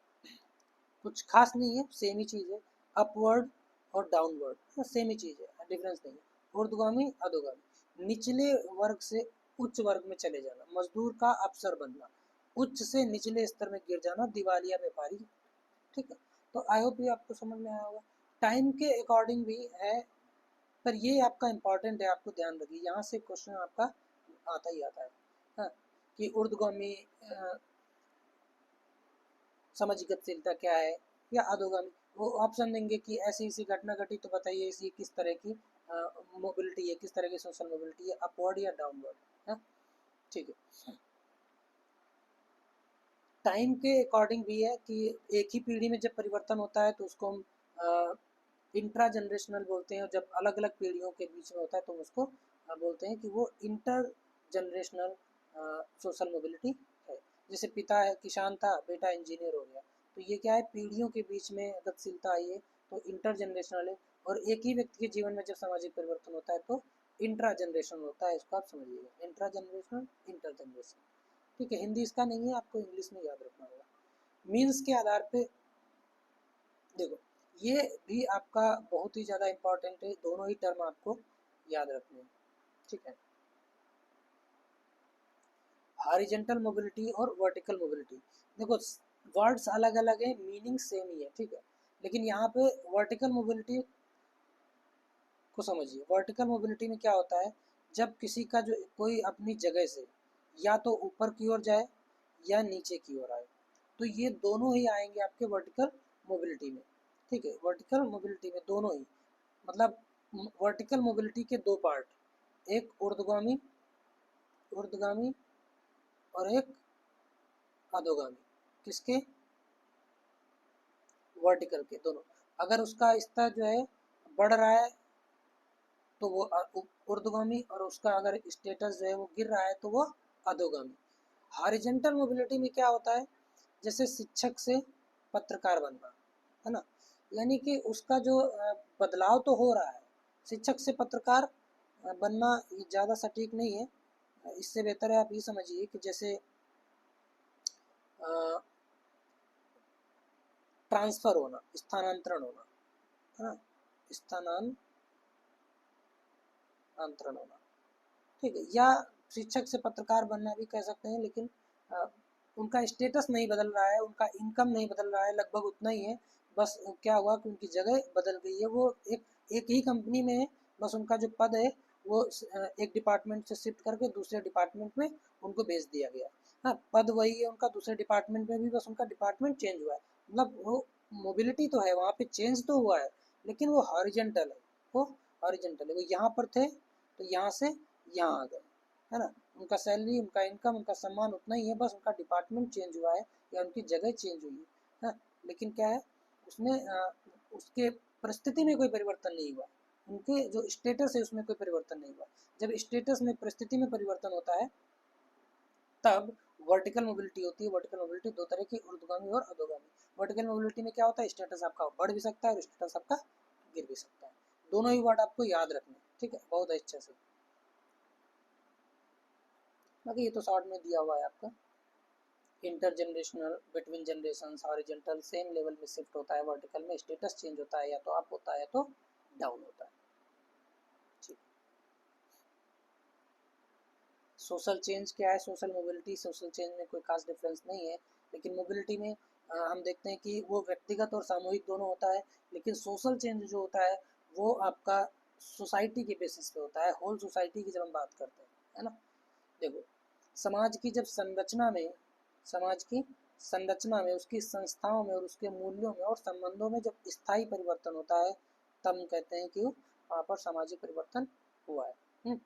कुछ खास नहीं है, सेम ही चीज़ है। अपवर्ड और डाउनवर्ड सेम ही चीज़ है, डिफरेंस नहीं है। ऊर्ध्वगामी अधोगामी, निचले वर्ग से उच्च वर्ग में चले जाना, मजदूर का अफसर बनना, उच्च से निचले स्तर में गिर जाना, दिवालिया व्यापारी, ठीक है। तो आई होप ये आपको समझ में आया होगा। टाइम के अकॉर्डिंग भी है, पर ये आपका इम्पोर्टेंट है, आपको ध्यान रखिए, यहाँ से क्वेश्चन आपका आता ही आता है, हाँ, कि ऊर्ध्वगामी सामाजिक गतिशीलता क्या है, या अधोगामी। वो ऑप्शन देंगे कि ऐसी ऐसी घटना घटी, तो बताइए इसी किस तरह की मोबिलिटी है, किस तरह की सोशल मोबिलिटी है, अपवर्ड या डाउनवर्ड, है, ठीक है। टाइम के अकॉर्डिंग भी है कि एक ही पीढ़ी में जब परिवर्तन होता है तो उसको हम इंट्रा जनरेशनल बोलते हैं, और जब अलग अलग पीढ़ियों के बीच में होता है तो उसको बोलते हैं कि वो इंटर जनरेशनल सोशल मोबिलिटी है। जैसे पिता है किसान था, बेटा इंजीनियर हो गया, तो ये क्या है, पीढ़ियों के बीच में गतिशीलता आई है, तो इंटर जनरेशनल है। और एक ही व्यक्ति के जीवन में जब सामाजिक परिवर्तन होता है तो इंट्रा जनरेशनल होता है, इसको आप समझिएगा, इंट्रा जनरेशनल, इंटर जनरेशन, ठीक है। हिंदी इसका नहीं है, आपको इंग्लिश में याद रखना होगा। मीन्स के आधार पे देखो, ये भी आपका बहुत ही ज़्यादा इम्पोर्टेंट है, दोनों ही टर्म आपको याद रखने हैं, ठीक है। हॉरिजॉन्टल मोबिलिटी और वर्टिकल मोबिलिटी, देखो वर्ड्स अलग अलग है, मीनिंग सेम ही है, ठीक है। लेकिन यहाँ पे वर्टिकल मोबिलिटी को समझिए। वर्टिकल मोबिलिटी में क्या होता है, जब किसी का जो कोई अपनी जगह से या तो ऊपर की ओर जाए या नीचे की ओर आए, तो ये दोनों ही आएंगे आपके वर्टिकल मोबिलिटी में, ठीक है। वर्टिकल मोबिलिटी में दोनों ही, मतलब वर्टिकल मोबिलिटी के दो पार्ट, एक ऊर्ध्वगामी, ऊर्ध्वगामी और एक अधोगामी, किसके, वर्टिकल के दोनों। अगर उसका स्तर जो है बढ़ रहा है तो वो ऊर्ध्वगामी, और उसका अगर स्टेटस जो है वो गिर रहा है तो वो अधोगामी। हॉरिजॉन्टल मोबिलिटी में क्या होता है, जैसे शिक्षक से पत्रकार बनना, है ना, यानी कि उसका जो बदलाव तो हो रहा है, शिक्षक से पत्रकार बनना ज़्यादा सटीक नहीं है। इससे बेहतर है आप ये समझिए कि जैसे ट्रांसफ़र होना, स्थानांतरण होना, है ना, स्थानांतरण होना, ठीक है। या शिक्षक से पत्रकार बनना भी कह सकते हैं, लेकिन उनका स्टेटस नहीं बदल रहा है, उनका इनकम नहीं बदल रहा है, लगभग उतना ही है। बस क्या हुआ कि उनकी जगह बदल गई है, वो एक ही कंपनी में है, बस उनका जो पद है वो एक डिपार्टमेंट से शिफ्ट करके दूसरे डिपार्टमेंट में उनको भेज दिया गया। हाँ, पद वही है उनका, दूसरे डिपार्टमेंट में भी बस उनका डिपार्टमेंट चेंज हुआ है। मतलब वो मोबिलिटी तो है, वहाँ पे चेंज तो हुआ है, लेकिन वो हॉरिजेंटल है, वो हॉरिजेंटल है। वो यहाँ पर थे तो यहाँ से यहाँ आ गए, है ना। उनका सैलरी, उनका इनकम, उनका सम्मान उतना ही है, बस उनका डिपार्टमेंट चेंज हुआ है या उनकी जगह चेंज हुई है, हाँ। लेकिन क्या है, उसमें उसके परिस्थिति में कोई परिवर्तन नहीं हुआ, उनके जो स्टेटस है उसमें कोई परिवर्तन नहीं हुआ। जब स्टेटस में, परिस्थिति में परिवर्तन होता है तब वर्टिकल मोबिलिटी होती है। वर्टिकल मोबिलिटी दो तरह की, ऊर्ध्वगामी और अधोगामी। वर्टिकल मोबिलिटी में क्या होता है, स्टेटस आपका बढ़ भी सकता है और स्टेटस आपका गिर भी सकता है। दोनों ही वर्ड आपको याद रखने, ठीक है, बहुत अच्छे से। बाकी ये तो शॉर्ट में दिया हुआ है आपका। Intergenerational, between generation, horizontal, same level में शिफ्ट होता है। वर्टिकल में स्टेटस चेंज होता है, या तो अप होता है या तो डाउन होता है। ठीक। सोशल चेंज क्या है, सोशल मोबिलिटी, सोशल चेंज में कोई खास डिफरेंस नहीं है, लेकिन मोबिलिटी में हम देखते हैं कि वो व्यक्तिगत और सामूहिक दोनों होता है, लेकिन सोशल चेंज जो होता है वो आपका सोसाइटी के बेसिस पे होता है, होल सोसाइटी की जब हम बात करते हैं, है ना। देखो, समाज की जब संरचना में, समाज की संरचना में, उसकी संस्थाओं में और उसके मूल्यों में और संबंधों में जब स्थायी परिवर्तन होता है, तब हम कहते हैं कि वहाँ पर सामाजिक परिवर्तन हुआ है।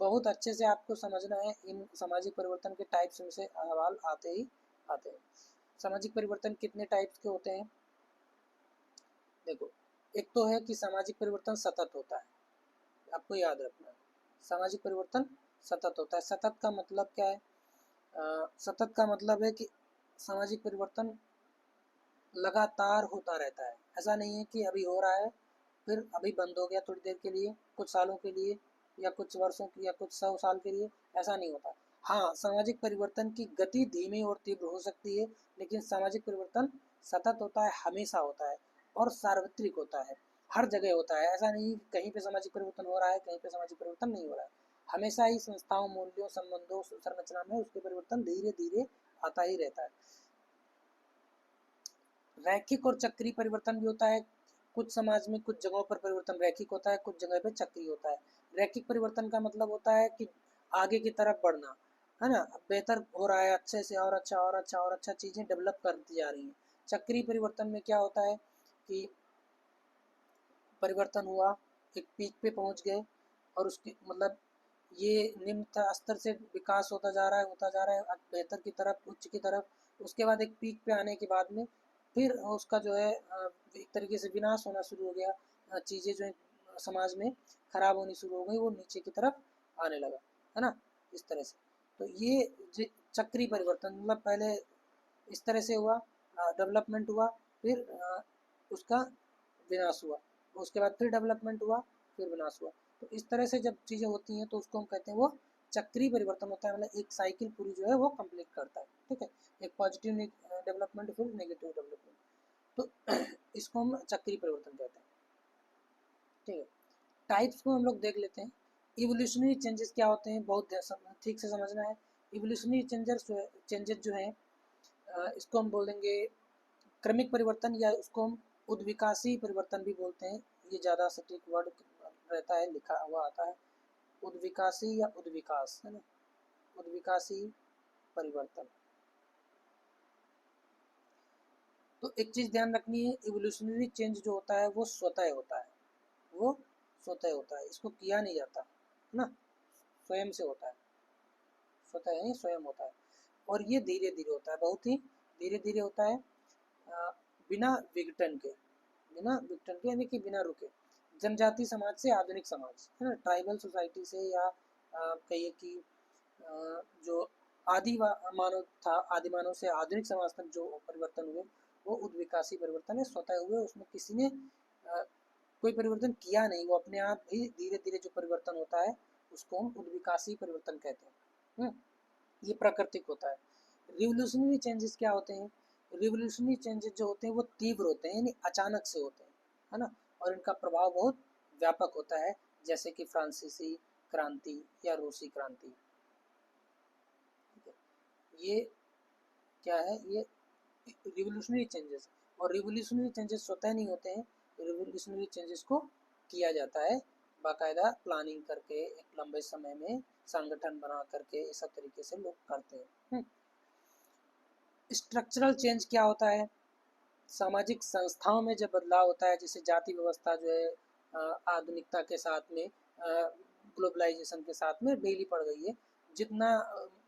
बहुत अच्छे से आपको समझना है, इन सामाजिक परिवर्तन के टाइप्स में से सवाल आते ही आते हैं। सामाजिक परिवर्तन कितने टाइप्स के होते हैं, देखो, एक तो है कि सामाजिक परिवर्तन सतत होता है, आपको याद रखना है, सामाजिक परिवर्तन सतत होता है। सतत का मतलब क्या है, सतत का मतलब है कि सामाजिक परिवर्तन लगातार होता रहता है। ऐसा नहीं है कि अभी हो रहा है फिर अभी बंद हो गया थोड़ी देर के लिए, कुछ सालों के लिए, या कुछ वर्षों की, या कुछ 100 साल के लिए, ऐसा नहीं होता। हाँ, सामाजिक परिवर्तन की गति धीमी और तीव्र हो सकती है, लेकिन सामाजिक परिवर्तन सतत होता है, हमेशा होता है और सार्वत्रिक होता है, हर जगह होता है। ऐसा नहीं कि कहीं पे सामाजिक परिवर्तन हो रहा है, कहीं पे सामाजिक परिवर्तन नहीं हो रहा है। हमेशा ही संस्थाओं, मूल्यों, संबंधों, संरचना में उसके परिवर्तन धीरे धीरे आता ही रहता है। रैखिक और चक्रीय परिवर्तन भी होता है। कुछ समाज में कुछ जगहों पर परिवर्तन रैखिक होता है, कुछ जगह पे चक्रीय होता है। रैखिक परिवर्तन का मतलब होता है कि आगे की तरफ बढ़ना, है ना, बेहतर हो रहा है, अच्छे से और अच्छा और अच्छा और अच्छा चीज़ें डेवलप करती जा रही हैं। चक्रीय परिवर्तन में क्या होता है कि परिवर्तन हुआ, एक पीक पे पहुंच गए और उसकी मतलब ये निम्न स्तर से विकास होता जा रहा है, होता जा रहा है बेहतर की तरफ, उच्च की तरफ। उसके बाद एक पीक पे आने के बाद में फिर उसका जो है एक तरीके से विनाश होना शुरू हो गया। चीज़ें जो है समाज में खराब होनी शुरू हो गई, वो नीचे की तरफ आने लगा, है ना, इस तरह से। तो ये चक्रीय परिवर्तन मतलब पहले इस तरह से हुआ, डेवलपमेंट हुआ, फिर उसका विनाश हुआ, उसके बाद फिर डेवलपमेंट हुआ, फिर विनाश हुआ। तो इस तरह से जब चीज़ें होती हैं तो उसको हम कहते हैं वो चक्रीय परिवर्तन होता है, मतलब एक साइकिल पूरी जो है वो कंप्लीट करता है। ठीक है, एक पॉजिटिव डेवलपमेंट फिर नेगेटिव डेवलपमेंट, तो इसको हम चक्रीय परिवर्तन कहते हैं। ठीक है, टाइप्स को हम लोग देख लेते हैं। इवोल्यूशनरी चेंजेस क्या होते हैं, बहुत ठीक से समझना है। इवोल्यूशनरी चेंजेस जो है इसको हम बोलेंगे क्रमिक परिवर्तन, या उसको हम उद्विकासी परिवर्तन भी बोलते हैं। ये ज़्यादा सटीक वर्ड रहता है, लिखा हुआ आता है उद्विकासी या उद्विकास, है ना, उद्विकासी परिवर्तन। तो एक चीज़ ध्यान रखनी है, इवोल्यूशनरी चेंज जो होता है वो स्वतः होता है, वो स्वतः होता है, इसको किया नहीं जाता, है ना, स्वयं से होता है, स्वतः यानी स्वयं होता है। और ये धीरे धीरे होता है, बहुत ही धीरे धीरे होता है, बिना विघटन के, बिना विघटन के यानी कि बिना रुके। जनजाति समाज से आधुनिक समाज, है ना, ट्राइबल सोसाइटी से, या कहिए कि जो मानव था, आदि मानव से आधुनिक समाज तक जो परिवर्तन हुए वो उद्विकासी परिवर्तन है, स्वतः हुए, उसमें किसी ने कोई परिवर्तन किया नहीं, वो अपने आप ही धीरे धीरे जो परिवर्तन होता है उसको हम उद्विकासी परिवर्तन कहते हैं। ये प्राकृतिक होता है। रिवोल्यूशनरी चेंजेस क्या होते हैं, रिवोल्यूशनरी चेंजेस जो होते हैं वो तीव्र होते हैं, यानी अचानक से होते हैं, है ना, और इनका प्रभाव बहुत व्यापक होता है, जैसे कि फ्रांसीसी क्रांति या रूसी क्रांति। ये क्या है, ये रिवोल्यूशनरी चेंजेस। और रिवोल्यूशनरी चेंजेस स्वतः नहीं होते हैं, रिवोल्यूशनरी चेंजेस को किया जाता है बाकायदा प्लानिंग करके, एक लंबे समय में संगठन बना करके, इस सब तरीके से लोग करते हैं। स्ट्रक्चरल चेंज क्या होता है, सामाजिक संस्थाओं में जब बदलाव होता है, जैसे जाति व्यवस्था जो है आधुनिकता के साथ में, ग्लोबलाइजेशन के साथ में ढीली पड़ गई है। जितना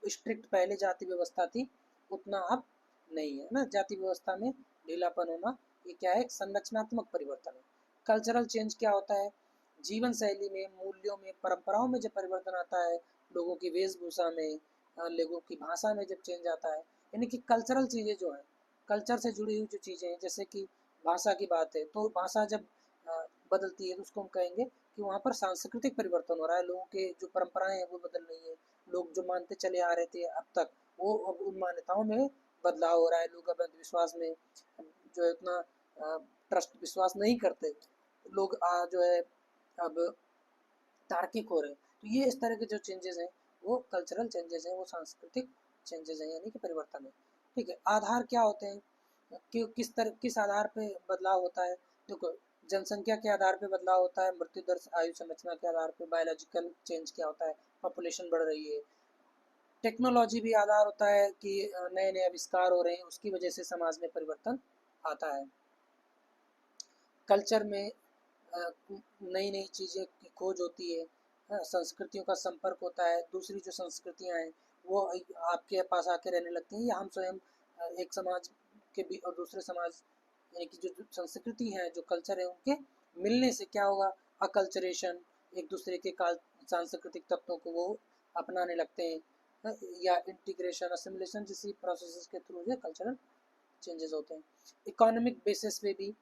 स्ट्रिक्ट पहले जाति व्यवस्था थी उतना अब नहीं है ना, जाति व्यवस्था में ढीलापन होना, ये क्या है, एक संरचनात्मक परिवर्तन है। कल्चरल चेंज क्या होता है, जीवन शैली में, मूल्यों में, परंपराओं में जब परिवर्तन आता है, लोगों की वेशभूषा में, लोगों की भाषा में जब चेंज आता है, यानी कि कल्चरल चीज़ें जो हैं, कल्चर से जुड़ी हुई जो चीज़ें हैं, जैसे कि भाषा की बात है, तो भाषा जब बदलती है तो उसको हम कहेंगे कि वहाँ पर सांस्कृतिक परिवर्तन हो रहा है, लोगों के जो परंपराएं हैं वो बदल रही है, लोग जो मानते चले आ रहे थे अब तक, वो अब उन मान्यताओं में बदलाव हो रहा है, लोग अब अंधविश्वास में जो है उतना ट्रस्ट विश्वास नहीं करते, लोग जो है अब तार्किक हो रहे हैं। तो ये इस तरह के जो चेंजेस हैं वो कल्चरल चेंजेस हैं, वो सांस्कृतिक चेंजेस हैं, यानी कि परिवर्तन है। ठीक है, आधार क्या होते हैं कि किस आधार पे बदलाव होता है? देखो, जनसंख्या के आधार पे बदलाव होता है, मृत्यु दर आयु संरचना के आधार पे बायोलॉजिकल चेंज क्या होता है, पॉपुलेशन बढ़ रही है। टेक्नोलॉजी भी आधार होता है कि नए नए आविष्कार हो रहे हैं, उसकी वजह से समाज में परिवर्तन आता है। कल्चर में नई नई चीज़ें की खोज होती है, संस्कृतियों का संपर्क होता है, दूसरी जो संस्कृतियाँ हैं वो आपके पास आके रहने लगती हैं, या हम स्वयं एक समाज के भी और दूसरे समाज, यानी कि जो संस्कृति है, जो कल्चर है, उनके मिलने से क्या होगा, अकल्चरेशन, एक दूसरे के काल सांस्कृतिक तत्वों को वो अपनाने लगते हैं, या इंटीग्रेशन असिमिलेशन जैसी प्रोसेसेस के थ्रू जो कल्चरल चेंजेस होते हैं। इकोनॉमिक बेसिस पे भी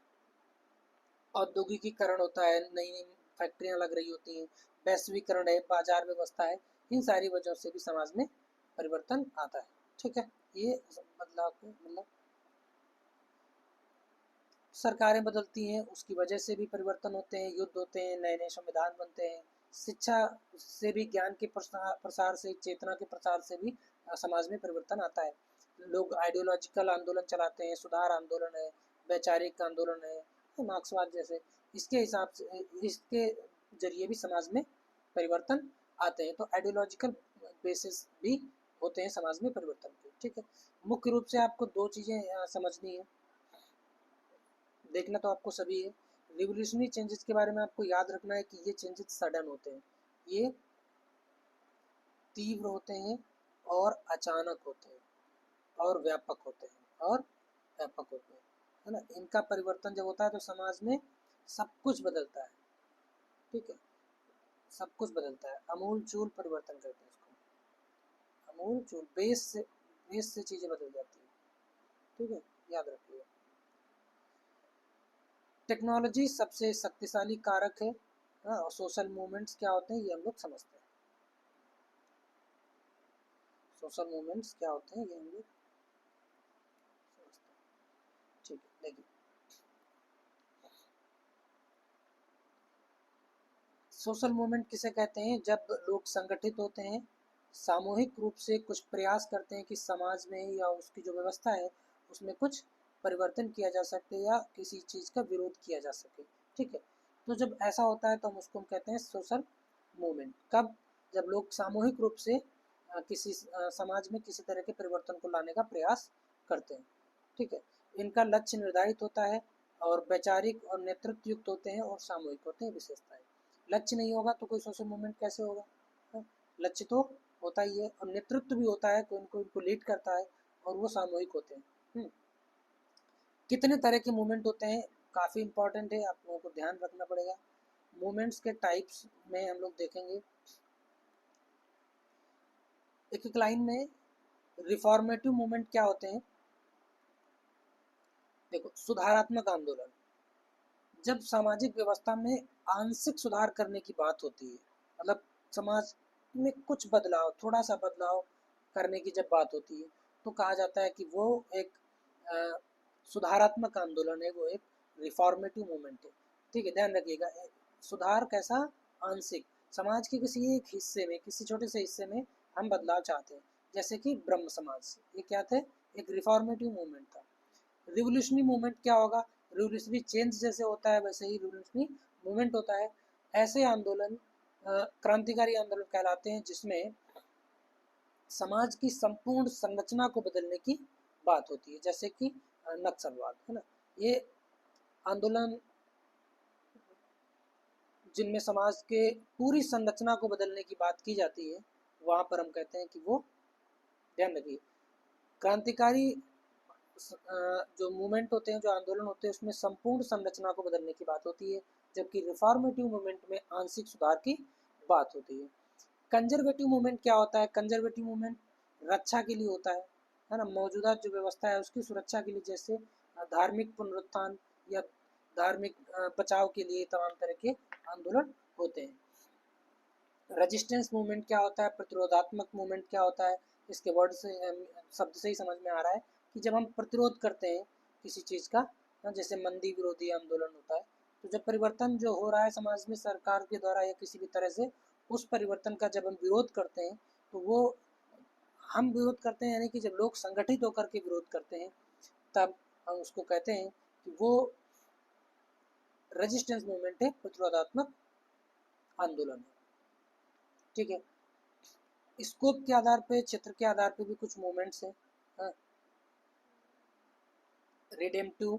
औद्योगिकीकरण होता है, नई नई फैक्ट्रियां लग रही होती हैं, वैश्वीकरण है, बाजार व्यवस्था है, इन सारी वजहों से भी समाज में परिवर्तन आता है। ठीक है, ये बदलाव के मतलब सरकारें बदलती हैं, उसकी वजह से भी परिवर्तन होते हैं, युद्ध होते हैं, नए नए संविधान बनते हैं, शिक्षा से भी, ज्ञान के प्रसार से, चेतना के प्रसार से भी समाज में परिवर्तन आता है। लोग आइडियोलॉजिकल आंदोलन चलाते हैं, सुधार आंदोलन है, वैचारिक आंदोलन है, मार्क्सवाद जैसे, इसके हिसाब से इसके जरिए भी समाज में परिवर्तन आते हैं। तो आइडियोलॉजिकल बेसिस भी होते हैं समाज में परिवर्तन के। ठीक है, मुख्य रूप से आपको दो चीज़ें समझनी है, देखना तो आपको सभी है। रिवोल्यूशनरी चेंजेस के बारे में आपको याद रखना है कि ये चेंजेस सडन होते हैं, ये तीव्र होते हैं और अचानक होते हैं और व्यापक होते हैं और व्यापक होते हैं, है ना। इनका परिवर्तन जब होता है तो समाज में सब कुछ बदलता है। ठीक है, सब कुछ बदलता है, अमूल चूल परिवर्तन करते हैं उसको, अमूल चूल बेस से चीज़ें बदल जाती है। ठीक है, याद रखिए। टेक्नोलॉजी सबसे शक्तिशाली कारक है, हाँ, और सोशल मूवमेंट्स क्या होते हैं ये हम लोग समझते हैं। सोशल मूवमेंट्स क्या होते हैं ये हम लोग समझते हैं। ठीक है, देखिए, सोशल मूवमेंट किसे कहते हैं? जब लोग संगठित होते हैं, सामूहिक रूप से कुछ प्रयास करते हैं कि समाज में या उसकी जो व्यवस्था है उसमें कुछ परिवर्तन किया जा सके या किसी चीज़ का विरोध किया जा सके। ठीक है, तो जब ऐसा होता है तो हम उसको कहते हैं सोशल मूवमेंट। कब? जब लोग सामूहिक रूप से किसी समाज में किसी तरह के परिवर्तन को लाने का प्रयास करते हैं। ठीक है, इनका लक्ष्य निर्धारित होता है और वैचारिक और नेतृत्व युक्त होते हैं और सामूहिक होते हैं। विशेषताएं, लक्ष्य नहीं होगा तो कोई सोशल मूवमेंट कैसे होगा? हाँ, लक्ष्य तो होता ही है और नेतृत्व भी होता है, कोई इनको लीड करता है और वो सामूहिक होते हैं। कितने तरह के मूवमेंट होते हैं, काफ़ी इंपॉर्टेंट है, आप लोगों को ध्यान रखना पड़ेगा। मूवमेंट्स के टाइप्स में हम लोग देखेंगे एक एक लाइन में। रिफॉर्मेटिव मूवमेंट क्या होते हैं? देखो, सुधारात्मक आंदोलन, जब सामाजिक व्यवस्था में आंशिक सुधार करने की बात होती है, मतलब समाज में कुछ बदलाव, थोड़ा सा बदलाव करने की जब बात होती है तो कहा जाता है कि वो एक सुधारात्मक आंदोलन है, वो एक रिफॉर्मेटिव मूवमेंट है। ठीक है, ध्यान रखिएगा, सुधार कैसा? आंशिक, समाज के किसी एक हिस्से में, किसी छोटे से हिस्से में हम बदलाव चाहते हैं, जैसे कि ब्रह्म समाज, ये क्या थे? एक रिफॉर्मेटिव मूवमेंट था। रिवोल्यूशनरी मूवमेंट क्या होगा? रिवोल्यूशनरी चेंज जैसे होता है वैसे ही रिवोल्यूशनरी मूवमेंट होता है। ऐसे आंदोलन क्रांतिकारी आंदोलन कहलाते हैं जिसमें समाज की संपूर्ण संरचना को बदलने की बात होती है, जैसे कि नक्सलवाद, है ना। ये आंदोलन जिनमें समाज के पूरी संरचना को बदलने की बात की जाती है, वहाँ पर हम कहते हैं कि वो, ध्यान रखिए, क्रांतिकारी जो मूवमेंट होते हैं, जो आंदोलन होते हैं, उसमें संपूर्ण संरचना को बदलने की बात होती है, जबकि रिफॉर्मेटिव मूवमेंट में आंशिक सुधार की बात होती है। कंजर्वेटिव मूवमेंट क्या होता है? कंजर्वेटिव मूवमेंट रक्षा के लिए होता है ना, मौजूदा जो व्यवस्था है उसकी सुरक्षा के लिए, जैसे धार्मिक पुनरुत्थान या धार्मिक बचाव के लिए तमाम तरह के आंदोलन होते हैं। रेजिस्टेंस मूवमेंट क्या होता है, प्रतिरोधात्मक मूवमेंट क्या होता है, इसके वर्ड से शब्द से ही समझ में आ रहा है कि जब हम प्रतिरोध करते हैं किसी चीज़ का, जैसे मंदी विरोधी आंदोलन होता है, तो जब परिवर्तन जो हो रहा है समाज में सरकार के द्वारा या किसी भी तरह से, उस परिवर्तन का जब हम विरोध करते हैं, तो वो हम विरोध करते हैं यानी कि जब लोग संगठित होकर के विरोध करते हैं, तब हम उसको कहते हैं कि वो रेजिस्टेंस मूवमेंट है, प्रतिरोधात्मक आंदोलन है। ठीक है, स्कोप के आधार पे, क्षेत्र के आधार पे भी कुछ मूवमेंट्स हैं। Redemptive,